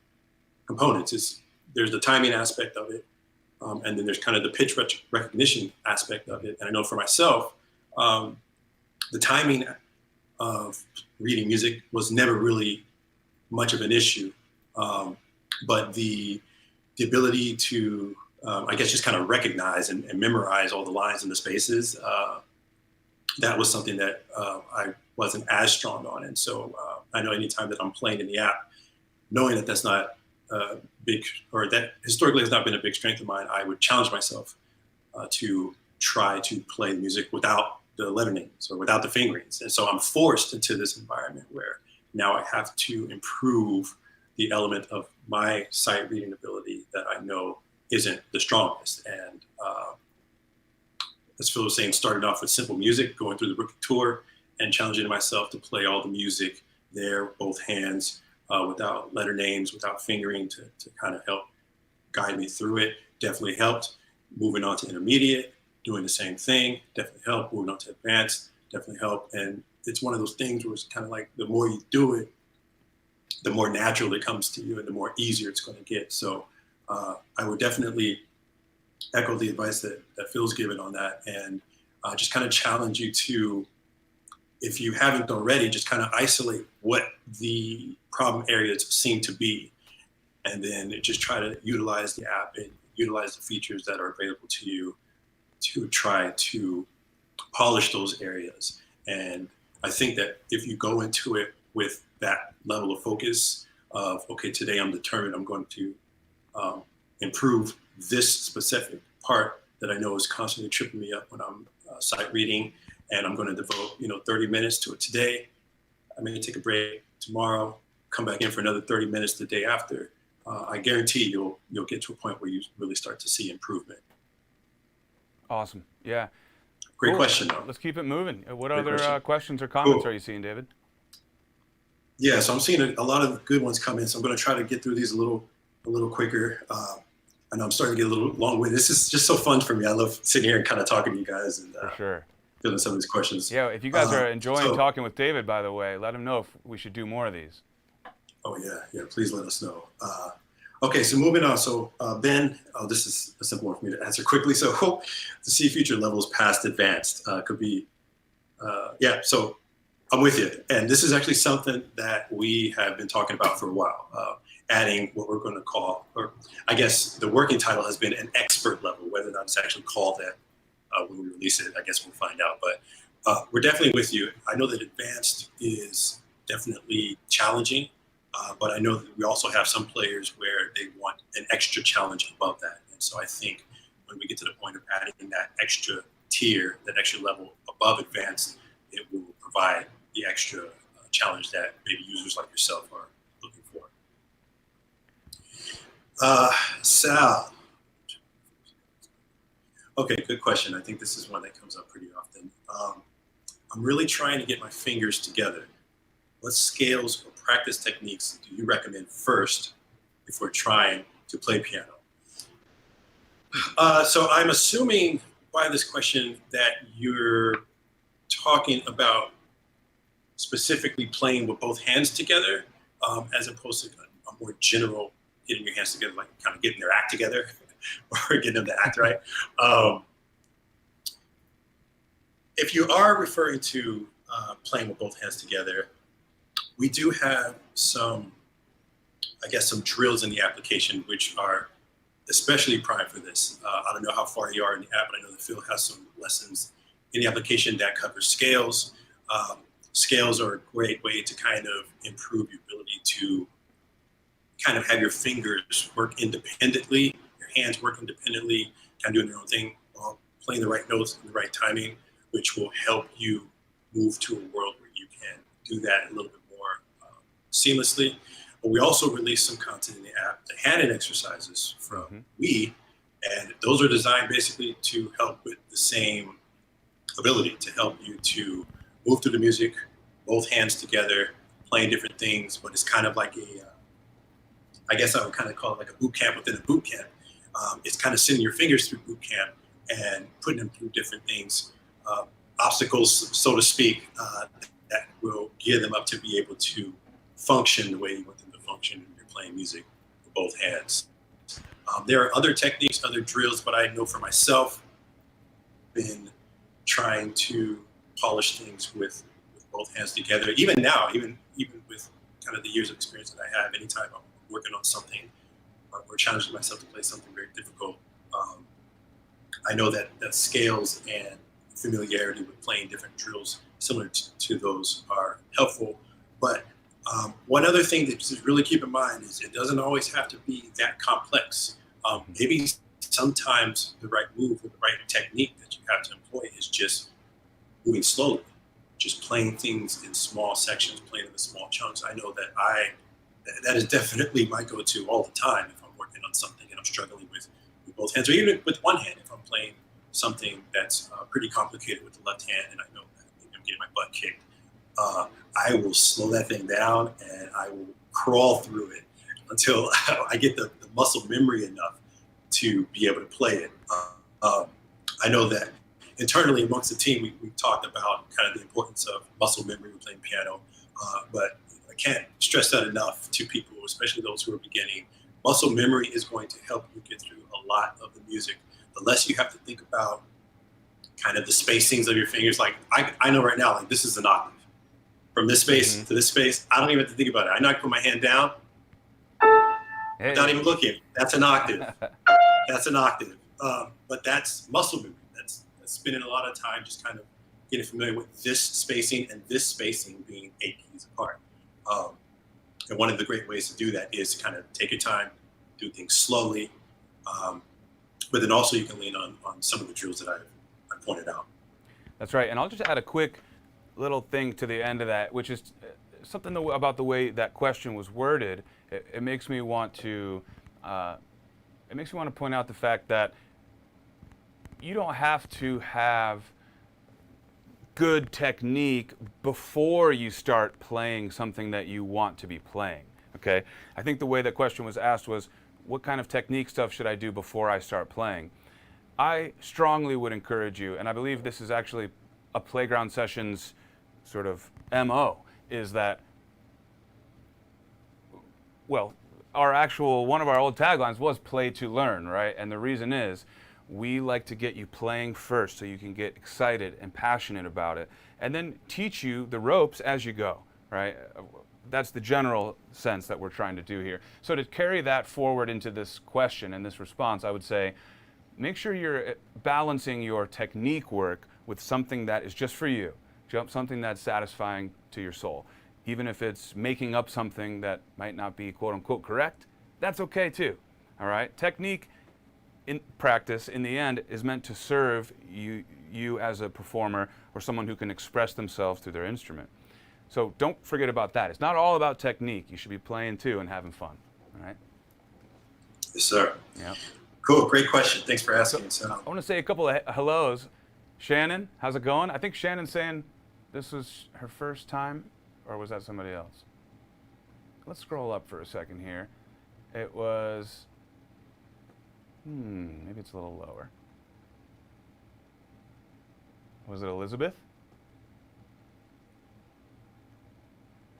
components. There's the timing aspect of it, and then there's kind of the pitch recognition aspect of it. And I know for myself, the timing of reading music was never really much of an issue, but the ability to, I guess, just kind of recognize and memorize all the lines and the spaces, that was something that I wasn't as strong on. And so I know anytime that I'm playing in the app, knowing that that's not big, or that historically has not been a big strength of mine, I would challenge myself to try to play music without the letterings or without the fingerings. And so I'm forced into this environment where now I have to improve the element of my sight reading ability that I know isn't the strongest. And as Phil was saying, started off with simple music, going through the rookie tour and challenging myself to play all the music there, both hands, without letter names, without fingering, to kind of help guide me through it. Definitely helped. Moving on to intermediate, doing the same thing, definitely helped. Moving on to advanced, definitely helped. And it's one of those things where it's kind of like the more you do it, the more natural it comes to you and the more easier it's going to get. So I would definitely echo the advice that Phil's given on that, and just kind of challenge you to, if you haven't already, just kind of isolate what the problem areas seem to be, and then just try to utilize the app and utilize the features that are available to you to try to polish those areas. And I think that if you go into it with that level of focus of, okay, today I'm determined I'm going to improve this specific part that I know is constantly tripping me up when I'm sight reading, and I'm going to devote 30 minutes to it today. I may take a break tomorrow, come back in for another 30 minutes the day after. I guarantee you'll get to a point where you really start to see improvement. Awesome. Yeah. Great question, though. Let's keep it moving. What Great other question. questions or comments Cool. are you seeing, David? Yeah, so I'm seeing a lot of good ones come in. So I'm going to try to get through these a little quicker. I know I'm starting to get a little long-winded. This is just so fun for me. I love sitting here and kind of talking to you guys and For sure. filling some of these questions. Yeah, if you guys are enjoying talking with David, by the way, let him know if we should do more of these. Oh, yeah, please let us know. Okay, so moving on. So Ben, this is a simple one for me to answer quickly. So to see future levels past advanced could be, so I'm with you. And this is actually something that we have been talking about for a while, adding what we're going to call, or I guess the working title has been an expert level. Whether or not it's actually called that when we release it, I guess we'll find out. But we're definitely with you. I know that advanced is definitely challenging, but I know that we also have some players where they want an extra challenge above that. And so I think when we get to the point of adding that extra tier, that extra level above advanced, it will provide the extra challenge that maybe users like yourself are looking for. Sal. Okay, good question. I think this is one that comes up pretty often. I'm really trying to get my fingers together. What scales or practice techniques do you recommend first if we're trying to play piano? So I'm assuming by this question that you're talking about specifically playing with both hands together, as opposed to a more general getting your hands together, like kind of getting their act together or getting them to act right. If you are referring to playing with both hands together, we do have some drills in the application which are especially primed for this. I don't know how far you are in the app, but I know that Phil has some lessons in the application that covers scales. Scales are a great way to kind of improve your ability to kind of have your fingers work independently, your hands work independently, kind of doing their own thing while playing the right notes and the right timing, which will help you move to a world where you can do that a little bit more seamlessly. But we also release some content in the app, the hand-in exercises from Wii, and those are designed basically to help with the same ability, to help you to move through the music, both hands together, playing different things, but it's kind of like I guess I would kind of call it like a boot camp within a boot camp. It's kind of sending your fingers through boot camp and putting them through different things, obstacles, so to speak, that will gear them up to be able to function the way you want them to function when you're playing music both hands. There are other techniques, other drills, but I know for myself, been trying to polish things with both hands together. Even now, even with kind of the years of experience that I have, anytime I'm working on something or challenging myself to play something very difficult, I know that scales and familiarity with playing different drills similar to those are helpful. But one other thing that to really keep in mind is it doesn't always have to be that complex. Maybe sometimes the right move or the right technique that you have to employ is just moving slowly, just playing things in small sections, playing in the small chunks. I know that is definitely my go-to all the time if I'm working on something and I'm struggling with both hands, or even with one hand if I'm playing something that's pretty complicated with the left hand and I know that maybe I'm getting my butt kicked. I will slow that thing down and I will crawl through it until I get the muscle memory enough to be able to play it. I know that internally amongst the team, we talked about kind of the importance of muscle memory when playing piano, but I can't stress that enough to people, especially those who are beginning. Muscle memory is going to help you get through a lot of the music. The less you have to think about kind of the spacings of your fingers. Like I know right now, like this is an octave. From this space to this space, I don't even have to think about it. I know I can put my hand down, without even looking. That's an octave. That's an octave. But that's muscle memory. That's spending a lot of time just kind of getting familiar with this spacing and this spacing being 8 keys apart. And one of the great ways to do that is to kind of take your time, do things slowly, but then also you can lean on some of the drills that I pointed out. That's right. And I'll just add a quick little thing to the end of that, which is something about the way that question was worded. It makes me want to point out the fact that you don't have to have good technique before you start playing something that you want to be playing. Okay? I think the way that question was asked was, what kind of technique stuff should I do before I start playing? I strongly would encourage you, and I believe this is actually a Playground Sessions sort of MO, is that, well, one of our old taglines was play to learn, right? And the reason is we like to get you playing first so you can get excited and passionate about it, and then teach you the ropes as you go, right? That's the general sense that we're trying to do here. So to carry that forward into this question and this response, I would say, make sure you're balancing your technique work with something that is just for you, something that's satisfying to your soul. Even if it's making up something that might not be quote unquote correct, that's okay too, all right? Technique in practice, in the end, is meant to serve you as a performer or someone who can express themselves through their instrument. So don't forget about that. It's not all about technique. You should be playing too and having fun, all right? Yes, sir. Yeah. Cool, great question. Thanks for asking. So, I want to say a couple of hellos. Shannon, how's it going? I think Shannon's saying this was her first time, or was that somebody else? Let's scroll up for a second here. It was, maybe it's a little lower. Was it Elizabeth?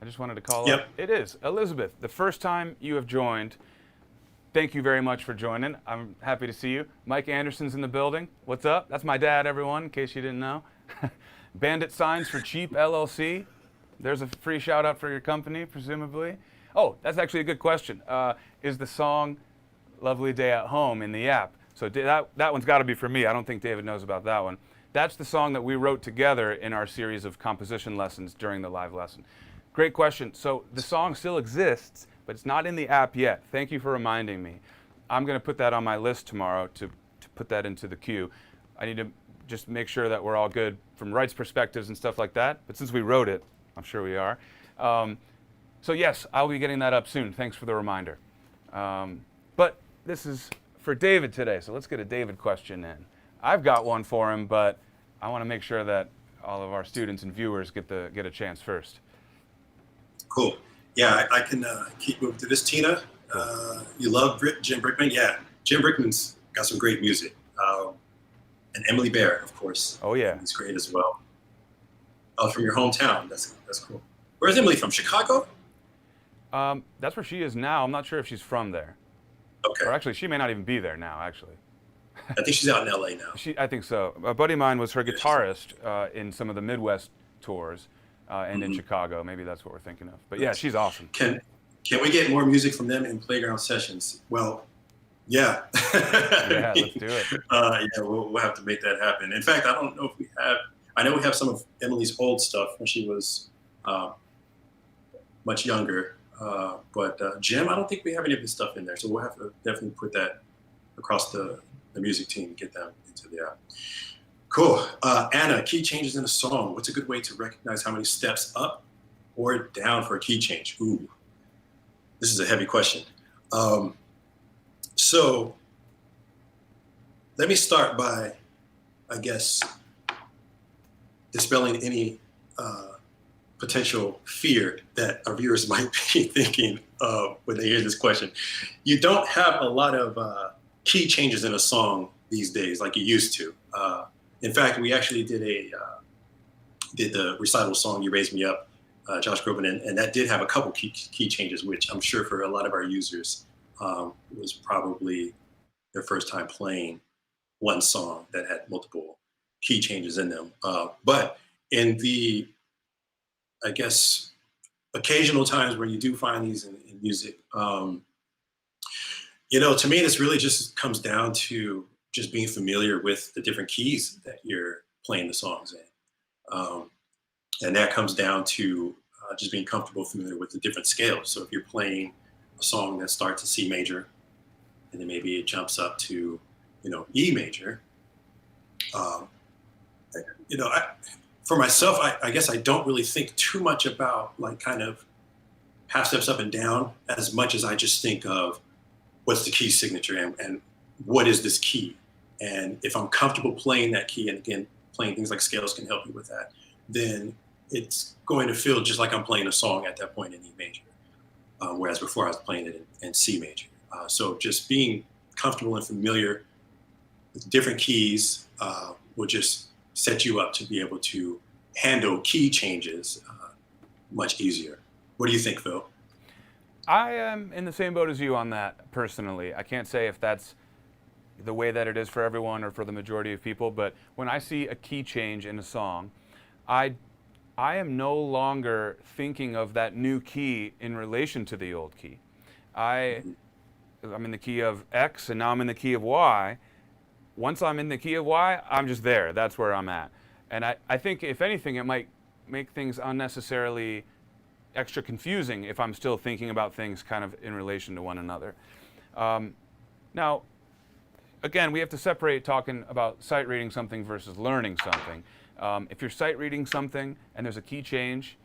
I just wanted to call up. It is Elizabeth. The first time you have joined. Thank you very much for joining. I'm happy to see you. Mike Anderson's in the building. What's up? That's my dad, everyone, in case you didn't know. Bandit Signs for Cheap LLC. There's a free shout out for your company, presumably. Oh, that's actually a good question. Is the song Lovely Day at Home in the app? So that one's got to be for me. I don't think David knows about that one. That's the song that we wrote together in our series of composition lessons during the live lesson. Great question. So the song still exists, but it's not in the app yet. Thank you for reminding me. I'm going to put that on my list tomorrow to put that into the queue. I need to just make sure that we're all good from rights perspectives and stuff like that. But since we wrote it, I'm sure we are. So yes, I'll be getting that up soon. Thanks for the reminder. But this is for David today, so let's get a David question in. I've got one for him, but I want to make sure that all of our students and viewers get a chance first. Cool. Yeah, I can keep moving to this. Tina, you love Jim Brickman? Yeah, Jim Brickman's got some great music. And Emily Bear, of course. Oh, yeah. He's great as well. Oh, from your hometown. That's cool. Where's Emily from? Chicago? That's where she is now. I'm not sure if she's from there. Okay. Or actually, she may not even be there now, actually. I think she's out in LA now. I think so. A buddy of mine was her Yeah, she's out. guitarist in some of the Midwest tours and in Mhm. Chicago. Maybe that's what we're thinking of. But yeah, Nice. she's awesome. Can we get more music from them in playground sessions? Well, yeah. Yeah, let's do it. Yeah, we'll have to make that happen. In fact, I don't know if we have. I know we have some of Emily's old stuff when she was uh, much younger. But Jim, I don't think we have any of his stuff in there. So we'll have to definitely put that across the music team and get them into the app. Cool. Anna, key changes in a song. What's a good way to recognize how many steps up or down for a key change? Ooh, this is a heavy question. So let me start by, I guess, dispelling any potential fear that our viewers might be thinking when they hear this question. You don't have a lot of key changes in a song these days like you used to. In fact, we actually did the recital song "You Raise Me Up," Josh Groban, and that did have a couple key changes, which I'm sure for a lot of our users was probably their first time playing one song that had multiple key changes in them. But in the, I guess, occasional times where you do find these in music, to me, this really just comes down to just being familiar with the different keys that you're playing the songs in. And that comes down to just being comfortable, familiar with the different scales. So if you're playing a song that starts in C major, and then maybe it jumps up to, E major, um, for myself, I guess I don't really think too much about like kind of half steps up and down as much as I just think of what's the key signature and what is this key. And if I'm comfortable playing that key, and again, playing things like scales can help you with that, then it's going to feel just like I'm playing a song at that point in E major. Whereas before I was playing it in C major. So just being comfortable and familiar with different keys will just set you up to be able to handle key changes much easier. What do you think, Phil? I am in the same boat as you on that personally. I can't say if that's the way that it is for everyone or for the majority of people, but when I see a key change in a song, I am no longer thinking of that new key in relation to the old key. I'm in the key of X and now I'm in the key of Y. Once I'm in the key of Y, I'm just there. That's where I'm at. And I think if anything, it might make things unnecessarily extra confusing if I'm still thinking about things kind of in relation to one another. Now, again, we have to separate talking about sight reading something versus learning something. If you're sight reading something and there's a key change,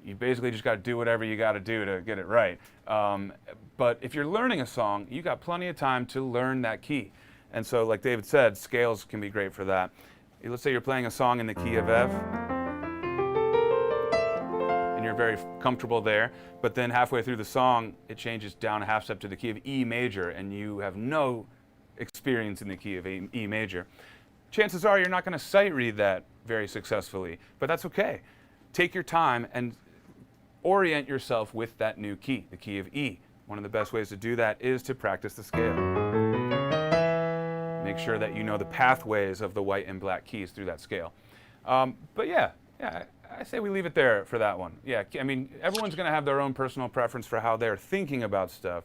you basically just got to do whatever you got to do to get it right. But if you're learning a song, you got plenty of time to learn that key. And so, like David said, scales can be great for that. Let's say you're playing a song in the key of F, and you're very comfortable there, but then halfway through the song, it changes down a half step to the key of E major, and you have no experience in the key of E major. Chances are you're not going to sight read that very successfully, but that's okay. Take your time and orient yourself with that new key, the key of E. One of the best ways to do that is to practice the scale. Make sure that you know the pathways of the white and black keys through that scale. But yeah, I say we leave it there for that one. Yeah, I mean, everyone's going to have their own personal preference for how they're thinking about stuff,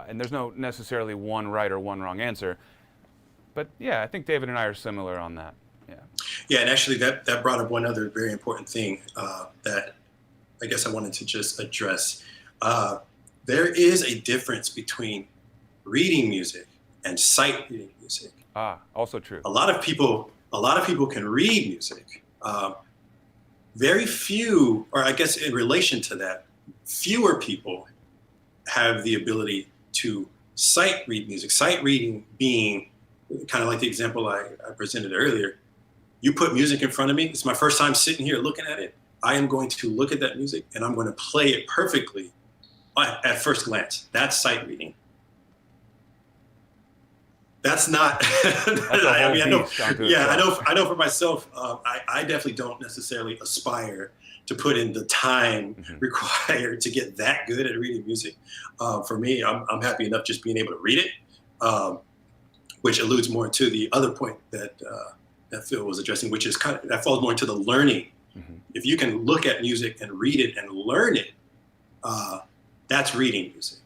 and there's no necessarily one right or one wrong answer. But yeah, I think David and I are similar on that. Yeah. Yeah, and actually that brought up one other very important thing that I guess I wanted to just address. There is a difference between reading music and sight reading music. Also true. A lot of people can read music. Very few, or I guess in relation to that, fewer people have the ability to sight read music. Sight reading being kind of like the example I presented earlier. You put music in front of me. It's my first time sitting here looking at it. I am going to look at that music and I'm going to play it perfectly at first glance. That's sight reading. That's not. That's a whole I know. beast unto Yeah, itself. I know for myself. I definitely don't necessarily aspire to put in the time Mhm. required to get that good at reading music. For me, I'm happy enough just being able to read it, um, which alludes more to the other point that Phil was addressing, which is kind of that falls more into the learning. Mhm. If you can look at music and read it and learn it, uh, that's reading music.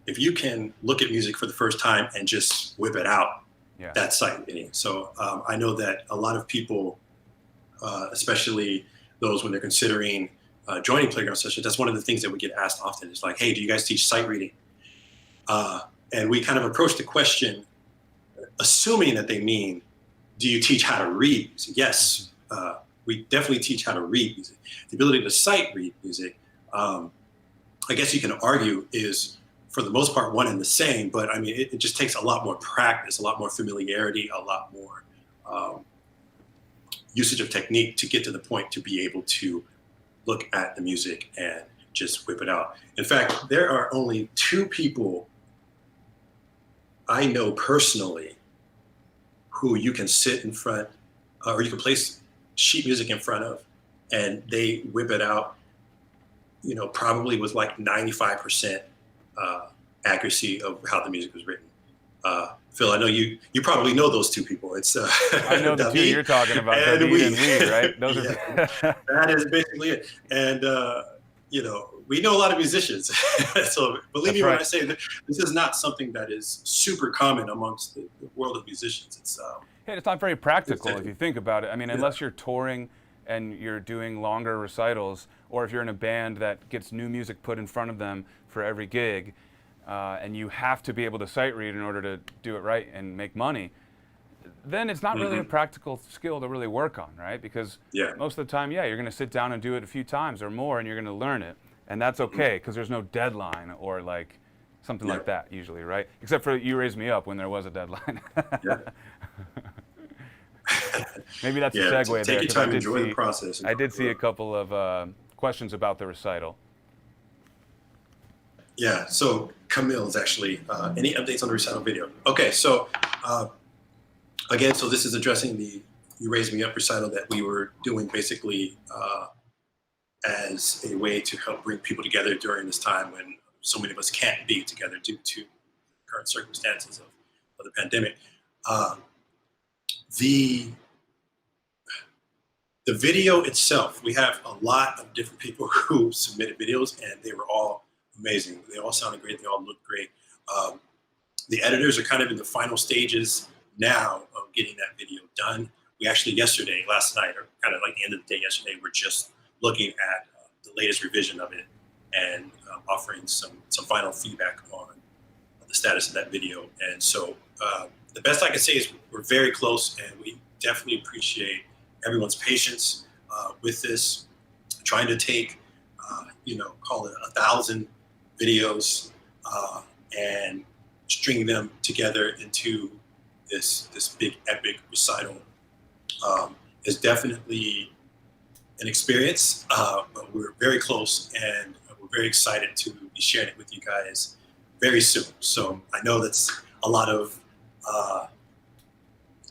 If you can look at music for the first time and just whip it out, Yeah. that's sight reading. So I know that a lot of people, especially those when they're considering joining playground sessions, that's one of the things that we get asked often. Is like, hey, do you guys teach sight reading? And we kind of approach the question assuming that they mean, do you teach how to read music? Mhm. Yes, we definitely teach how to read music. The ability to sight read music, I guess you can argue, is for the most part one and the same, but I mean, it just takes a lot more practice, a lot more familiarity, a lot more um, usage of technique to get to the point to be able to look at the music and just whip it out. In fact, there are only two people I know personally who you can sit in front or you can place sheet music in front of and they whip it out, probably with like 95% uh, accuracy of how the music was written. Phil, I know you probably know those two people. It's I know the two David you're talking about, and David we. and Weed, right? Those Yeah, are. that is basically it. And we know a lot of musicians, so believe That's me when right. I say that this is not something that is super common amongst the world of musicians. Hey, it's not very It's practical if you different. think about it. I mean, Yeah. unless you're touring and you're doing longer recitals, or if you're in a band that gets new music put in front of them for every gig, and you have to be able to sight read in order to do it right and make money, then it's not really a Hmm. practical skill to really work on, right? Because Yeah. most of the time, yeah, you're going to sit down and do it a few times or more, and you're going to learn it, and that's Hmm. okay because there's no deadline or like something Yeah. like that usually, right? Except for You Raised Me Up when there was a deadline. Yeah. Maybe that's a Yeah. segue there Take your because I time, did enjoy the see, process, I enjoy did the see a road. couple of questions about the recital. Yeah. So Camille is actually any updates on the recital video? Okay. So uh, again, so this is addressing the "You Raise Me Up" recital that we were doing basically as a way to help bring people together during this time when so many of us can't be together due to current circumstances of the pandemic. Uh, the the video itself, we have a lot of different people who submitted videos, and they were all amazing. They all sounded great. They all looked great. Um, the editors are kind of in the final stages now of getting that video done. We actually yesterday, last night, or kind of like the end of the day yesterday, we're just looking at the latest revision of it and offering some final feedback on the status of that video. And so the best I can say is we're very close, and we definitely appreciate everyone's patience with this. Trying to take, call it 1,000 videos and string them together into this big epic recital is definitely an experience. But we're very close, and we're very excited to be sharing it with you guys very soon. So I know that's a lot of.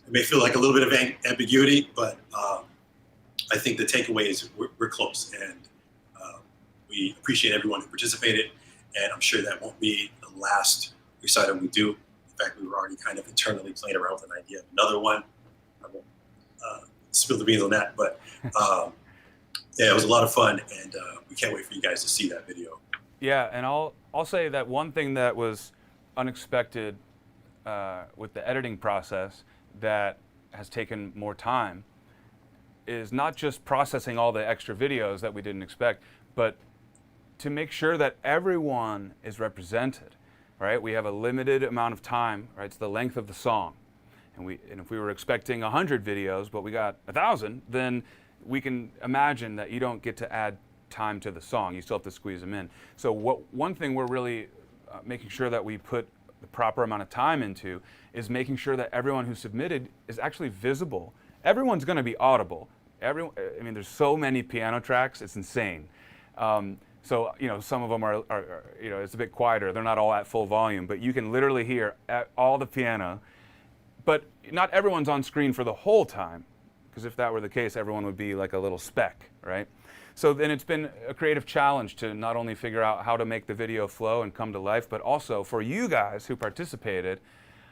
It may feel like a little bit of ambiguity, but I think the takeaway is we're close, and we appreciate everyone who participated. And I'm sure that won't be the last recital we do. In fact, we were already kind of internally playing around with an idea of another one. I won't spill the beans on that, but yeah, it was a lot of fun, and we can't wait for you guys to see that video. Yeah, and I'll say that one thing that was unexpected with the editing process that has taken more time is not just processing all the extra videos that we didn't expect, but to make sure that everyone is represented, right? We have a limited amount of time, right? It's the length of the song. And if we were expecting 100 videos, but we got 1,000, then we can imagine that you don't get to add time to the song. You still have to squeeze them in. So one thing we're really making sure that we put the proper amount of time into is making sure that everyone who submitted is actually visible. Everyone's going to be audible. I mean, there's so many piano tracks, it's insane. So, some of them are, it's a bit quieter. They're not all at full volume, but you can literally hear all the piano. but not everyone's on screen for the whole time, because if that were the case, everyone would be like a little speck, right? So then it's been a creative challenge to not only figure out how to make the video flow and come to life, but also for you guys who participated,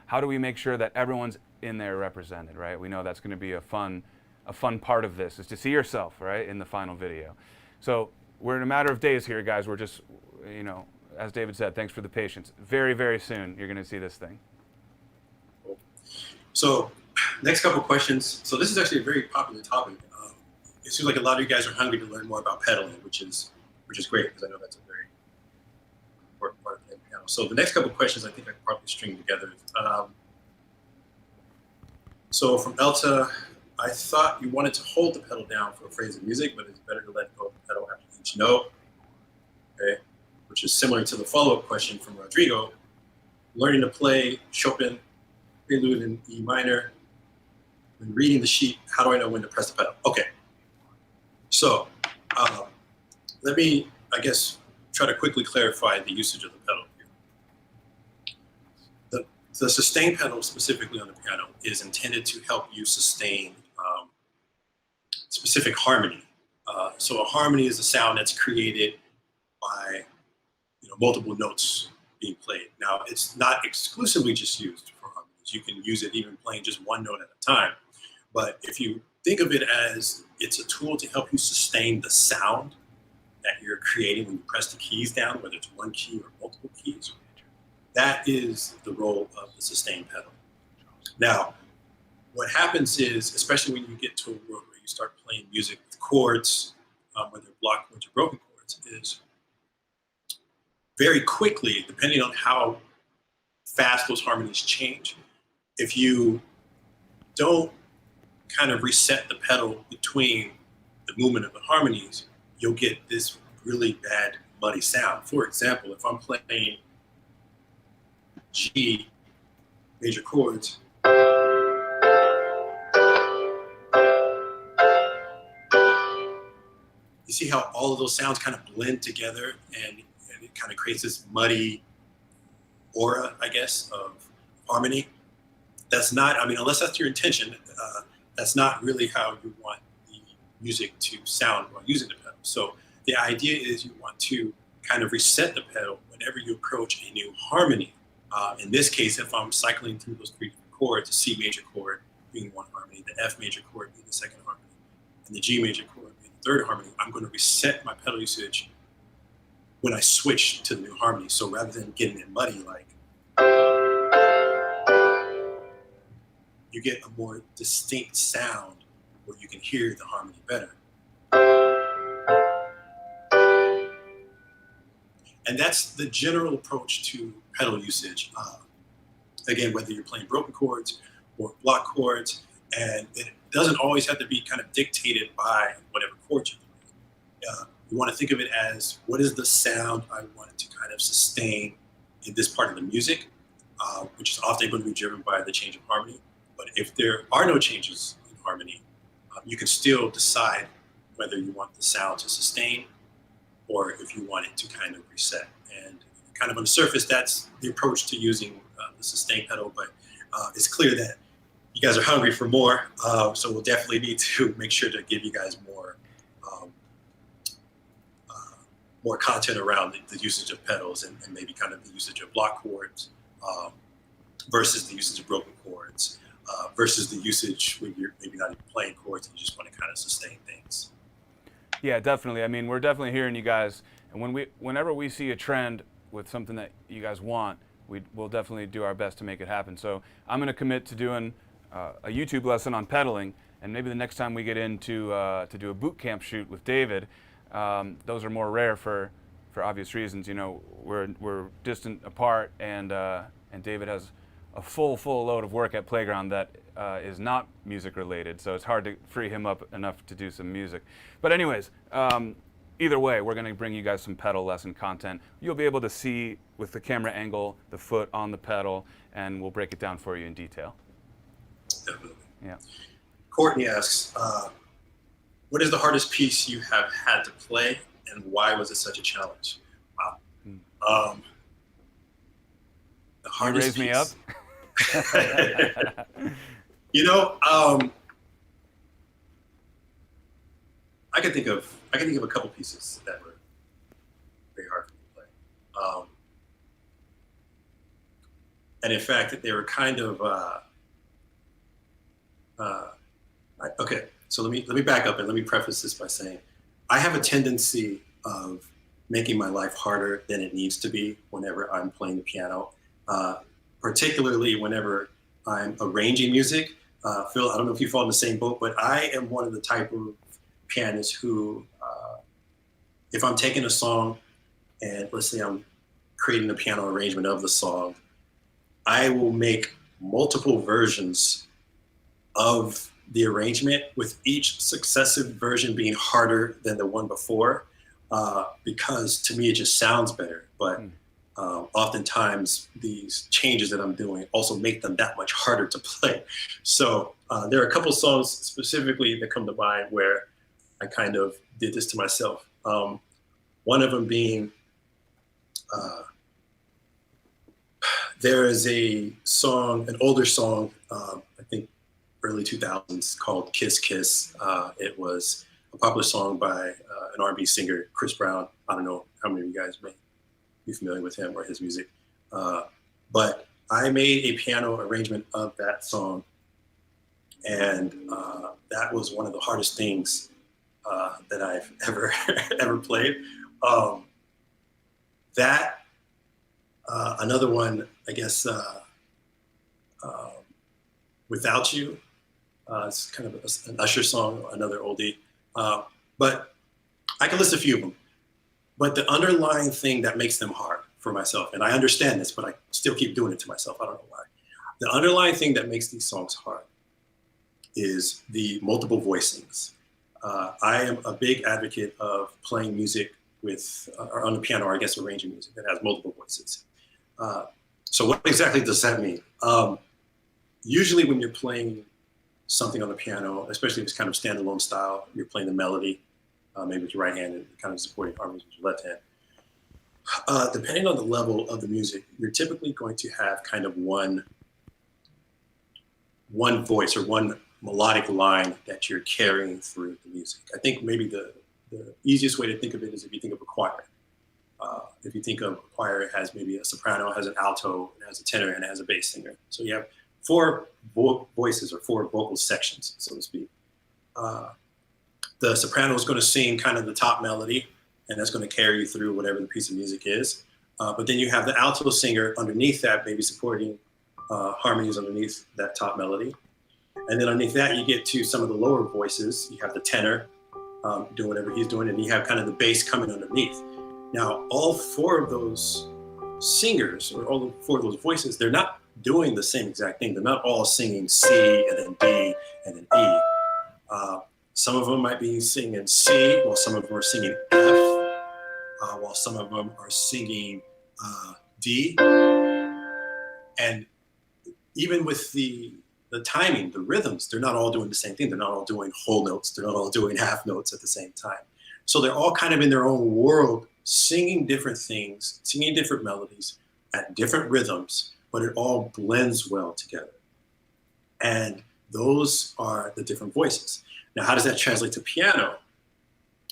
how do we make sure that everyone's in there represented, right? We know that's going to be a fun part of this, is to see yourself, right, in the final video. So we're in a matter of days here, guys. We're just, you know, as David said, thanks for the patience. Very, very soon, you're going to see this thing. So next couple of questions. So this is actually a very popular topic. It seems like a lot of you guys are hungry to learn more about pedaling, which is great, because I know that's a very important part of playing piano. So the next couple of questions I think I can probably string together. So from Elta, I thought you wanted to hold the pedal down for a phrase of music, but it's better to let go of the pedal after each note. Okay, which is similar to the follow-up question from Rodrigo. Learning to play Chopin Prelude in E minor. When reading the sheet, how do I know when to press the pedal? Okay. So let me, I guess, try to quickly clarify the usage of the pedal here. The sustain pedal, specifically on the piano, is intended to help you sustain specific harmony. So a harmony is a sound that's created by, you know, multiple notes being played. Now, it's not exclusively just used for harmonies. You can use it even playing just one note at a time. But if you think of it as it's a tool to help you sustain the sound that you're creating when you press the keys down, whether it's one key or multiple keys, that is the role of the sustain pedal. Now, what happens is, especially when you get to a world where you start playing music with chords, whether block chords or broken chords, is very quickly, depending on how fast those harmonies change, if you don't kind of reset the pedal between the movement of the harmonies, you'll get this really bad muddy sound. For example, if I'm playing G major chords, you see how all of those sounds kind of blend together, and it kind of creates this muddy aura, I guess, of harmony. That's not, I mean, unless that's your intention, that's not really how you want the music to sound while using the pedal. So the idea is you want to kind of reset the pedal whenever you approach a new harmony. In this case, if I'm cycling through those three different chords, the C major chord being one harmony, the F major chord being the second harmony, and the G major chord being the third harmony, I'm going to reset my pedal usage when I switch to the new harmony. So rather than getting it muddy, like, you get a more distinct sound where you can hear the harmony better. And that's the general approach to pedal usage. Again, whether you're playing broken chords or block chords, and it doesn't always have to be kind of dictated by whatever chords you're playing. You want to think of it as, what is the sound I want to kind of sustain in this part of the music, which is often going to be driven by the change of harmony. But if there are no changes in harmony, you can still decide whether you want the sound to sustain or if you want it to kind of reset. And kind of on the surface, that's the approach to using the sustain pedal. But it's clear that you guys are hungry for more. So we'll definitely need to make sure to give you guys more content around the usage of pedals and maybe kind of the usage of block chords versus the usage of broken chords. Versus the usage when you're maybe not even playing chords and you just want to kind of sustain things. Yeah, definitely. I mean, we're definitely hearing you guys, and whenever we see a trend with something that you guys want, we'll definitely do our best to make it happen. So I'm going to commit to doing a YouTube lesson on pedaling, and maybe the next time we get into to do a boot camp shoot with David, those are more rare for obvious reasons. You know, we're distant apart, and David has a full load of work at Playground that is not music related, so it's hard to free him up enough to do some music. But anyways, either way, we're going to bring you guys some pedal lesson content. You'll be able to see with the camera angle the foot on the pedal, and we'll break it down for you in detail. Definitely. Yeah. Courtney asks, what is the hardest piece you have had to play, and why was it such a challenge? Wow. The hardest raise me piece. up. You know, I can think of a couple pieces that were very hard for me to play. And in fact, they were kind of okay. So let me back up and let me preface this by saying I have a tendency of making my life harder than it needs to be whenever I'm playing the piano, particularly whenever I'm arranging music. Phil, I don't know if you fall in the same boat, but I am one of the type of pianists who, if I'm taking a song and let's say I'm creating a piano arrangement of the song, I will make multiple versions of the arrangement, with each successive version being harder than the one before, because to me it just sounds better. But oftentimes these changes that I'm doing also make them that much harder to play. So there are a couple songs specifically that come to mind where I kind of did this to myself. One of them being, there is a song, an older song, I think early 2000s, called Kiss Kiss. It was a popular song by an R&B singer, Chris Brown. I don't know how many of you guys may be familiar with him or his music. But I made a piano arrangement of that song. And that was one of the hardest things that I've ever played. Another one, I guess, Without You. It's kind of an Usher song, another oldie. But I can list a few of them. But the underlying thing that makes them hard for myself, and I understand this, but I still keep doing it to myself. I don't know why. The underlying thing that makes these songs hard is the multiple voicings. I am a big advocate of playing music with, or on the piano, or I guess arranging music that has multiple voices. So what exactly does that mean? Usually when you're playing something on the piano, especially if it's kind of standalone style, you're playing the melody, maybe with your right hand and kind of supporting harmonies with your left hand. Depending on the level of the music, you're typically going to have kind of one voice or one melodic line that you're carrying through the music. I think maybe the easiest way to think of it is if you think of a choir. If you think of a choir, it has maybe a soprano, it has an alto, it has a tenor, and it has a bass singer. So you have four voices or four vocal sections, so to speak. The soprano is going to sing kind of the top melody, and that's going to carry you through whatever the piece of music is. But then you have the alto singer underneath that, maybe supporting harmonies underneath that top melody. And then underneath that, you get to some of the lower voices. You have the tenor doing whatever he's doing, and you have kind of the bass coming underneath. Now, all four of those singers, or all four of those voices, they're not doing the same exact thing. They're not all singing C and then D and then E. Some of them might be singing C, while some of them are singing F, while some of them are singing D. And even with the timing, the rhythms, they're not all doing the same thing. They're not all doing whole notes. They're not all doing half notes at the same time. So they're all kind of in their own world, singing different things, singing different melodies at different rhythms, but it all blends well together. And those are the different voices. Now, how does that translate to piano?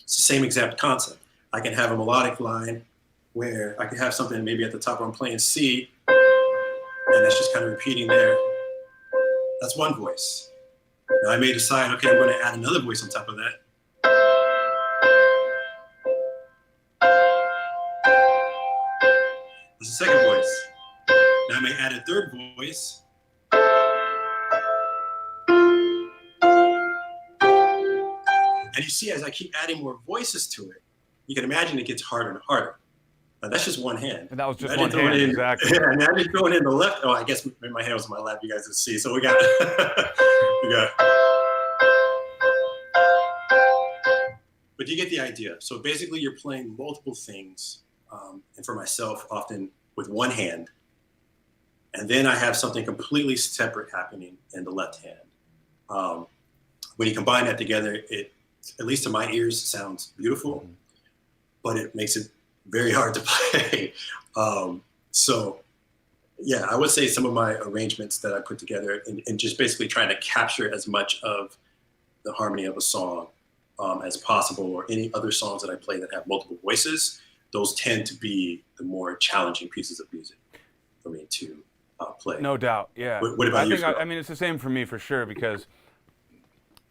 It's the same exact concept. I can have a melodic line where I can have something maybe at the top where I'm playing C, and that's just kind of repeating there. That's one voice. Now I may decide, okay, I'm going to add another voice on top of that. That's the second voice. Now I may add a third voice. And you see, as I keep adding more voices to it, you can imagine it gets harder and harder. Now that's just one hand. And that was just one hand, exactly. Yeah, and I just throwing in the left. Oh, I guess my hand was on my lap. You guys can see. So we got, But you get the idea. So basically, you're playing multiple things, and for myself, often with one hand, and then I have something completely separate happening in the left hand. When you combine that together, it, at least to my ears, sounds beautiful, but it makes it very hard to play. So Yeah, I would say some of my arrangements that I put together and just basically trying to capture as much of the harmony of a song as possible, or any other songs that I play that have multiple voices, those tend to be the more challenging pieces of music for me to play. No doubt. Yeah. What I about you, think Phil? I mean it's the same for me for sure because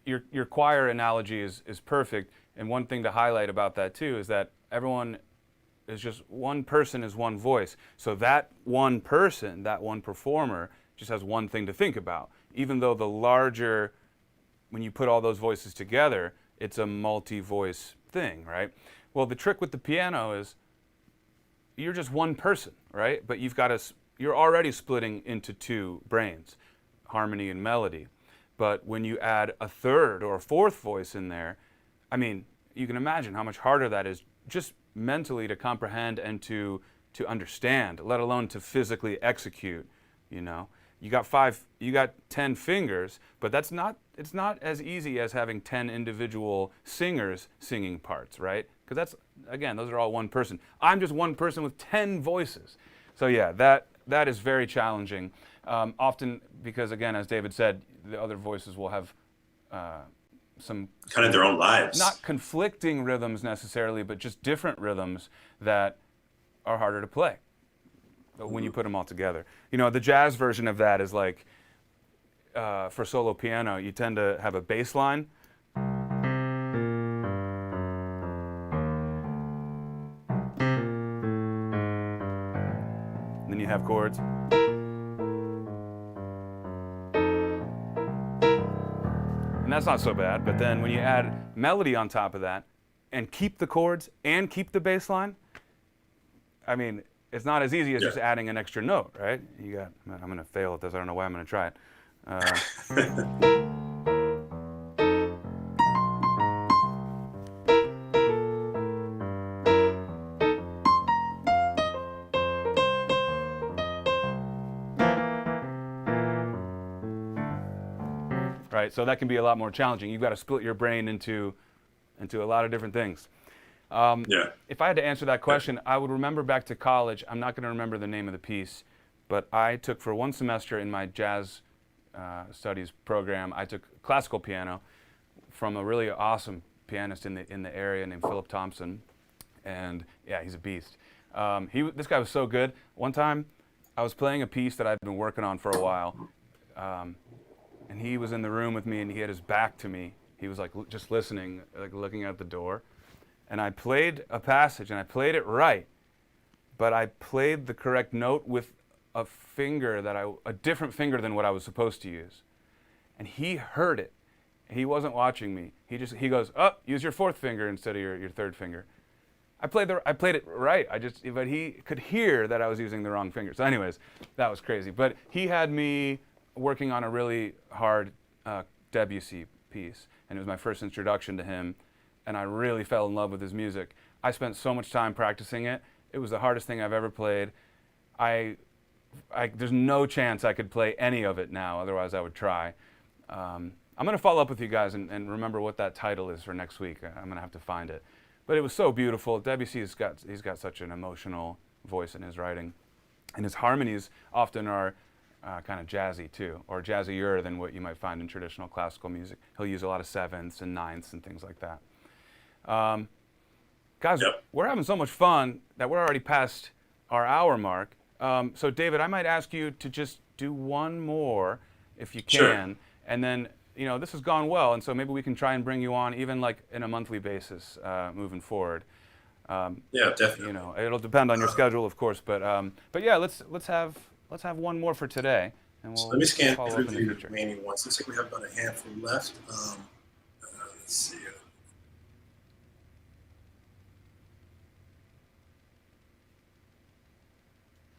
your choir analogy is perfect. And one thing to highlight about that too is that everyone is just one person is one voice. So that one person, that one performer, just has one thing to think about. Even though the larger, when you put all those voices together, it's a multi-voice thing, right? Well, the trick with the piano is you're just one person, right? But you're already splitting into two brains, harmony and melody. But when you add a third or a fourth voice in there, I mean, you can imagine how much harder that is just mentally to comprehend and to understand, let alone to physically execute, you know. You got 10 fingers, but it's not as easy as having 10 individual singers singing parts, right? Because again, those are all one person. I'm just one person with 10 voices. So yeah, that is very challenging. Often because, again, as David said, the other voices will have some Kind of their own lives. not conflicting rhythms necessarily, but just different rhythms that are harder to play when you put them all together. You know, the jazz version of that is like, for solo piano, you tend to have a bass line. Then you have chords. And that's not so bad, but then when you add melody on top of that and keep the chords and keep the bass line, I mean, it's not as easy as just adding an extra note, right? I'm going to fail at this. I don't know why I'm going to try it. Right, so that can be a lot more challenging. You've got to split your brain into a lot of different things. Yeah. If I had to answer that question, I would remember back to college. I'm not going to remember the name of the piece, but I took for one semester in my jazz studies program, I took classical piano from a really awesome pianist in the area named Philip Thompson, and yeah, he's a beast. This guy was so good. One time, I was playing a piece that I'd been working on for a while, and he was in the room with me, and he had his back to me. He was like just listening, like looking out the door. And I played a passage, and I played it right, but I played the correct note with a different finger than what I was supposed to use. And he heard it. He wasn't watching me. He goes, "Oh, use your fourth finger instead of your third finger." I played it right. But he could hear that I was using the wrong finger. So, anyways, that was crazy. But he had me working on a really hard Debussy piece, and it was my first introduction to him. And I really fell in love with his music. I spent so much time practicing it. It was the hardest thing I've ever played. There's no chance I could play any of it now, otherwise I would try. I'm going to follow up with you guys and remember what that title is for next week. I'm going to have to find it. But it was so beautiful. Debussy's got such an emotional voice in his writing. And his harmonies often are kind of jazzy too, or jazzier than what you might find in traditional classical music. He'll use a lot of sevenths and ninths and things like that. Guys, we're having so much fun that we're already past our hour mark. So David, I might ask you to just do one more if you can. Sure. And then, you know, this has gone well, and so maybe we can try and bring you on even like in a monthly basis moving forward. Yeah, definitely. You know, it'll depend on your schedule, of course, but yeah, let's have one more for today, and we'll Let me scan follow through up in the the future. remaining ones. Looks like we have about a handful left. Let's see.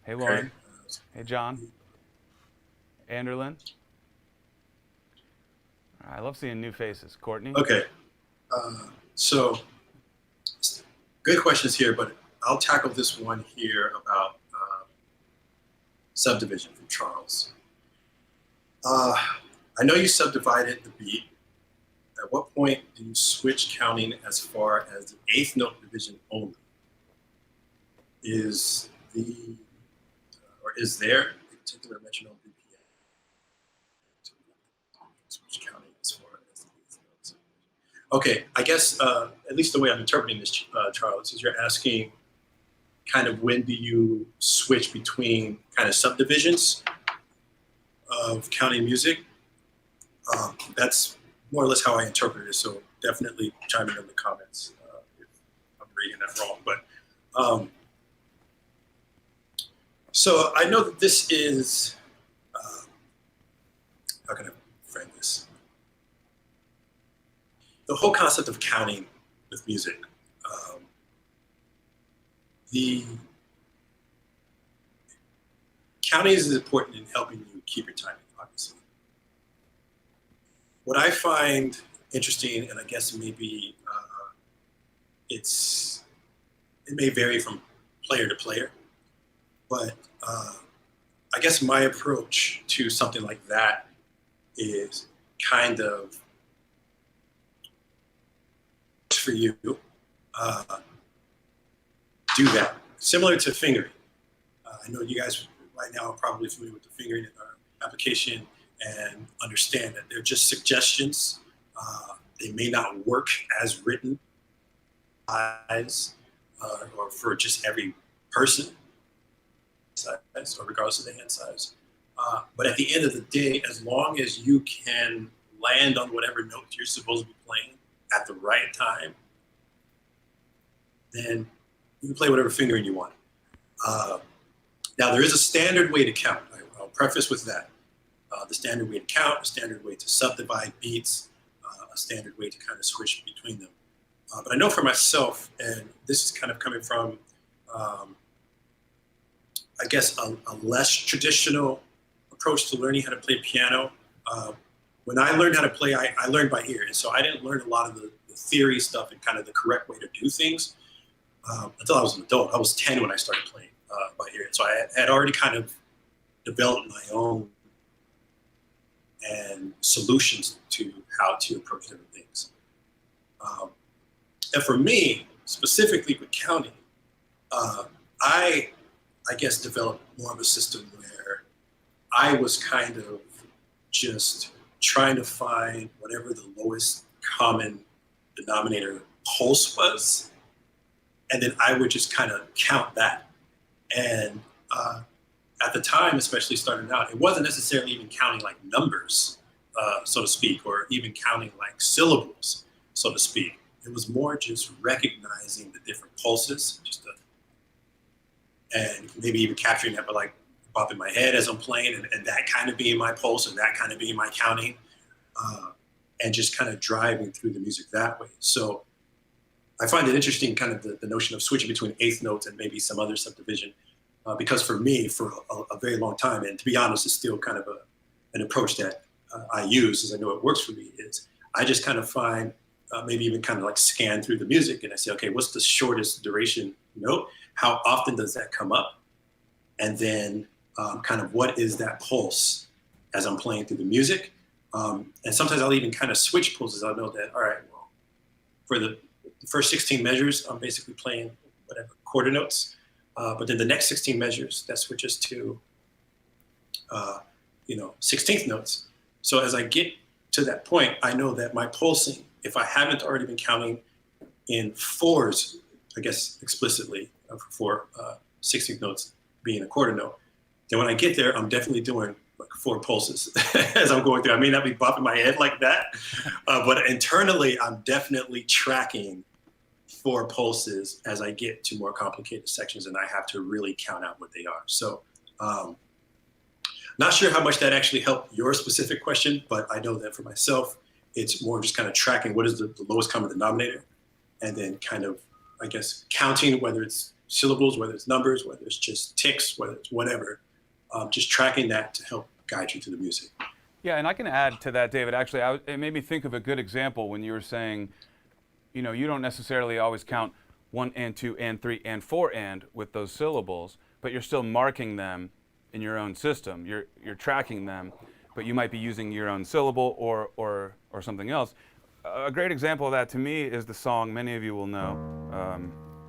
Hey, Lauren. Okay. Hey, John. Anderlin. I love seeing new faces. Courtney. Okay. So, good questions here, but I'll tackle this one here about subdivision from Charles. I know you subdivided the beat. At what point do you switch counting as far as the eighth note division only? Is there particular metronome BPM. Which counting is for. Okay, I guess at least the way I'm interpreting this, Charles, is you're asking kind of when do you switch between kind of subdivisions of counting music. That's more or less how I interpret it. So definitely chime in the comments if I'm reading that wrong. But so I know that this is, how can I frame this? The whole concept of counting with music. The counting is important in helping you keep your timing, obviously. What I find interesting, and I guess maybe it may vary from player to player, but I guess my approach to something like that is kind of for you. Do that. Similar to fingering. I know you guys right now are probably familiar with the fingering application and understand that they're just suggestions. They may not work as written or for just every person, size, or regardless of the hand size. But at the end of the day, as long as you can land on whatever note you're supposed to be playing at the right time, then you can play whatever fingering you want. Now, there is a standard way to count. I'll preface with that. The standard way to count, a standard way to subdivide beats, a standard way to kind of switch between them. But I know for myself, and this is kind of coming from, I guess, a less traditional approach to learning how to play piano. When I learned how to play, I learned by ear. And so I didn't learn a lot of the theory stuff and kind of the correct way to do things until I was an adult. I was 10 when I started playing by ear. And so I had already kind of developed my own and solutions to how to approach different things. And for me, specifically with counting, I guess developed more of a system where I was kind of just trying to find whatever the lowest common denominator pulse was, and then I would just kind of count that. And at the time, especially starting out, it wasn't necessarily even counting like numbers, so to speak, or even counting like syllables, so to speak. It was more just recognizing the different pulses, and maybe even capturing that by like bopping my head as I'm playing, and that kind of being my pulse and that kind of being my counting, and just kind of driving through the music that way. So I find it interesting, kind of the notion of switching between eighth notes and maybe some other subdivision, because for me, for a very long time, and to be honest, it's still kind of an approach that I use, as I know it works for me, is I just kind of find, maybe even kind of like scan through the music, and I say, okay, what's the shortest duration note? How often does that come up? And then kind of what is that pulse as I'm playing through the music? And sometimes I'll even kind of switch pulses. I'll know that, all right, well, for the first 16 measures, I'm basically playing whatever quarter notes. But then the next 16 measures, that switches to, 16th notes. So as I get to that point, I know that my pulsing, if I haven't already been counting in fours, I guess explicitly, for 16th notes being a quarter note, then when I get there, I'm definitely doing like 4 pulses as I'm going through. I may not be bopping my head like that, but internally, I'm definitely tracking 4 pulses as I get to more complicated sections, and I have to really count out what they are. So not sure how much that actually helped your specific question, but I know that for myself, it's more just kind of tracking what is the lowest common denominator, and then kind of, I guess, counting, whether it's syllables, whether it's numbers, whether it's just ticks, whether it's whatever, just tracking that to help guide you to the music. Yeah, and I can add to that, David. Actually, it made me think of a good example when you were saying, you don't necessarily always count 1 and 2 and 3 and 4 and with those syllables, but you're still marking them in your own system. You're tracking them, but you might be using your own syllable or something else. A great example of that to me is the song many of you will know.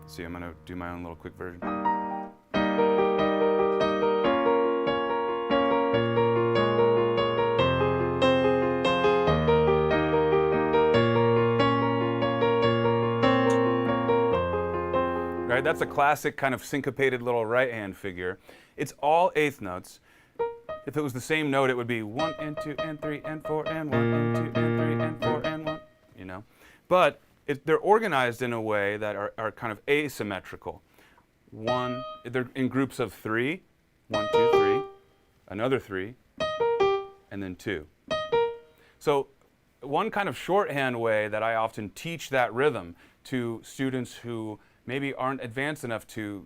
Let's see, I'm gonna do my own little quick version. right? That's a classic kind of syncopated little right hand figure. It's all eighth notes. If it was the same note, it would be 1 and 2 and 3 and 4 and 1 and 2 and 3 and 4 and 1, you know. But they're organized in a way that are kind of asymmetrical. They're in groups of 3, 1, 2, 3, another 3, and then 2. So one kind of shorthand way that I often teach that rhythm to students who maybe aren't advanced enough to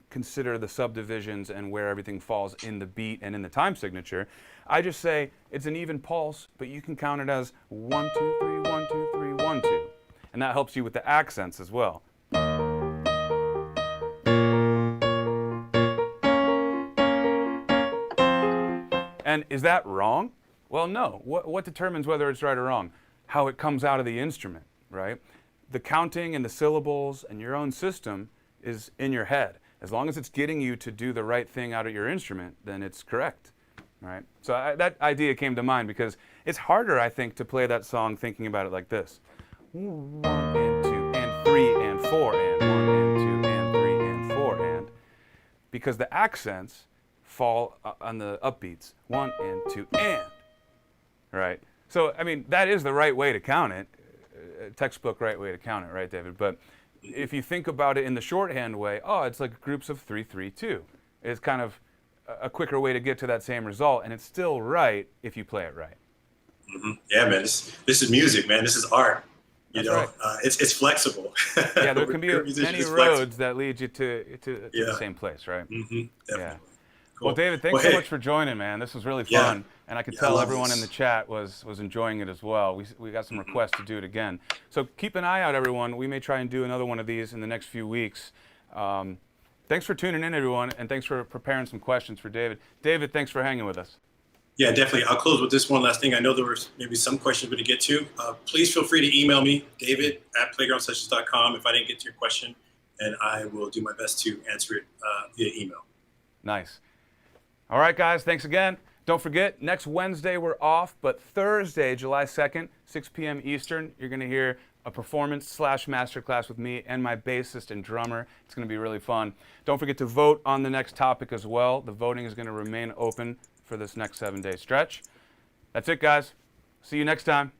consider the subdivisions and where everything falls in the beat and in the time signature, I just say it's an even pulse, but you can count it as 1, 2, 3, 1, 2, 3, 1, 2. And that helps you with the accents as well. And is that wrong? Well, no. What determines whether it's right or wrong? How it comes out of the instrument, right? The counting and the syllables and your own system is in your head. As long as it's getting you to do the right thing out of your instrument, then it's correct, right? So that idea came to mind because it's harder, I think, to play that song thinking about it like this. 1 and 2 and 3 and 4 and 1 and 2 and 3 and 4 and, because the accents fall on the upbeats. 1 and 2 and, right? So, I mean, that is the right way to count it, textbook right way to count it, right, David? But if you think about it in the shorthand way, it's like groups of 3, 3, 2. It's kind of a quicker way to get to that same result, and it's still right if you play it right. Mm-hmm. Yeah, man, this is music, man. This is art. You know, right. It's flexible. Yeah, there can be many roads that lead you to the same place, right? Mm-hmm. Yeah. Cool. Well, David, thanks so much for joining, man. This was really fun, and I could tell everyone in the chat was enjoying it as well. We got some requests to do it again, so keep an eye out, everyone. We may try and do another one of these in the next few weeks. Thanks for tuning in, everyone, and thanks for preparing some questions for David. David, thanks for hanging with us. Yeah, definitely. I'll close with this one last thing. I know there were maybe some questions we're going to get to. Please feel free to email me, david@playgroundsessions.com, if I didn't get to your question, and I will do my best to answer it via email. Nice. All right, guys, thanks again. Don't forget, next Wednesday we're off, but Thursday, July 2nd, 6 p.m. Eastern, you're going to hear a performance/masterclass with me and my bassist and drummer. It's going to be really fun. Don't forget to vote on the next topic as well. The voting is going to remain open for this next 7-day stretch. That's it, guys. See you next time.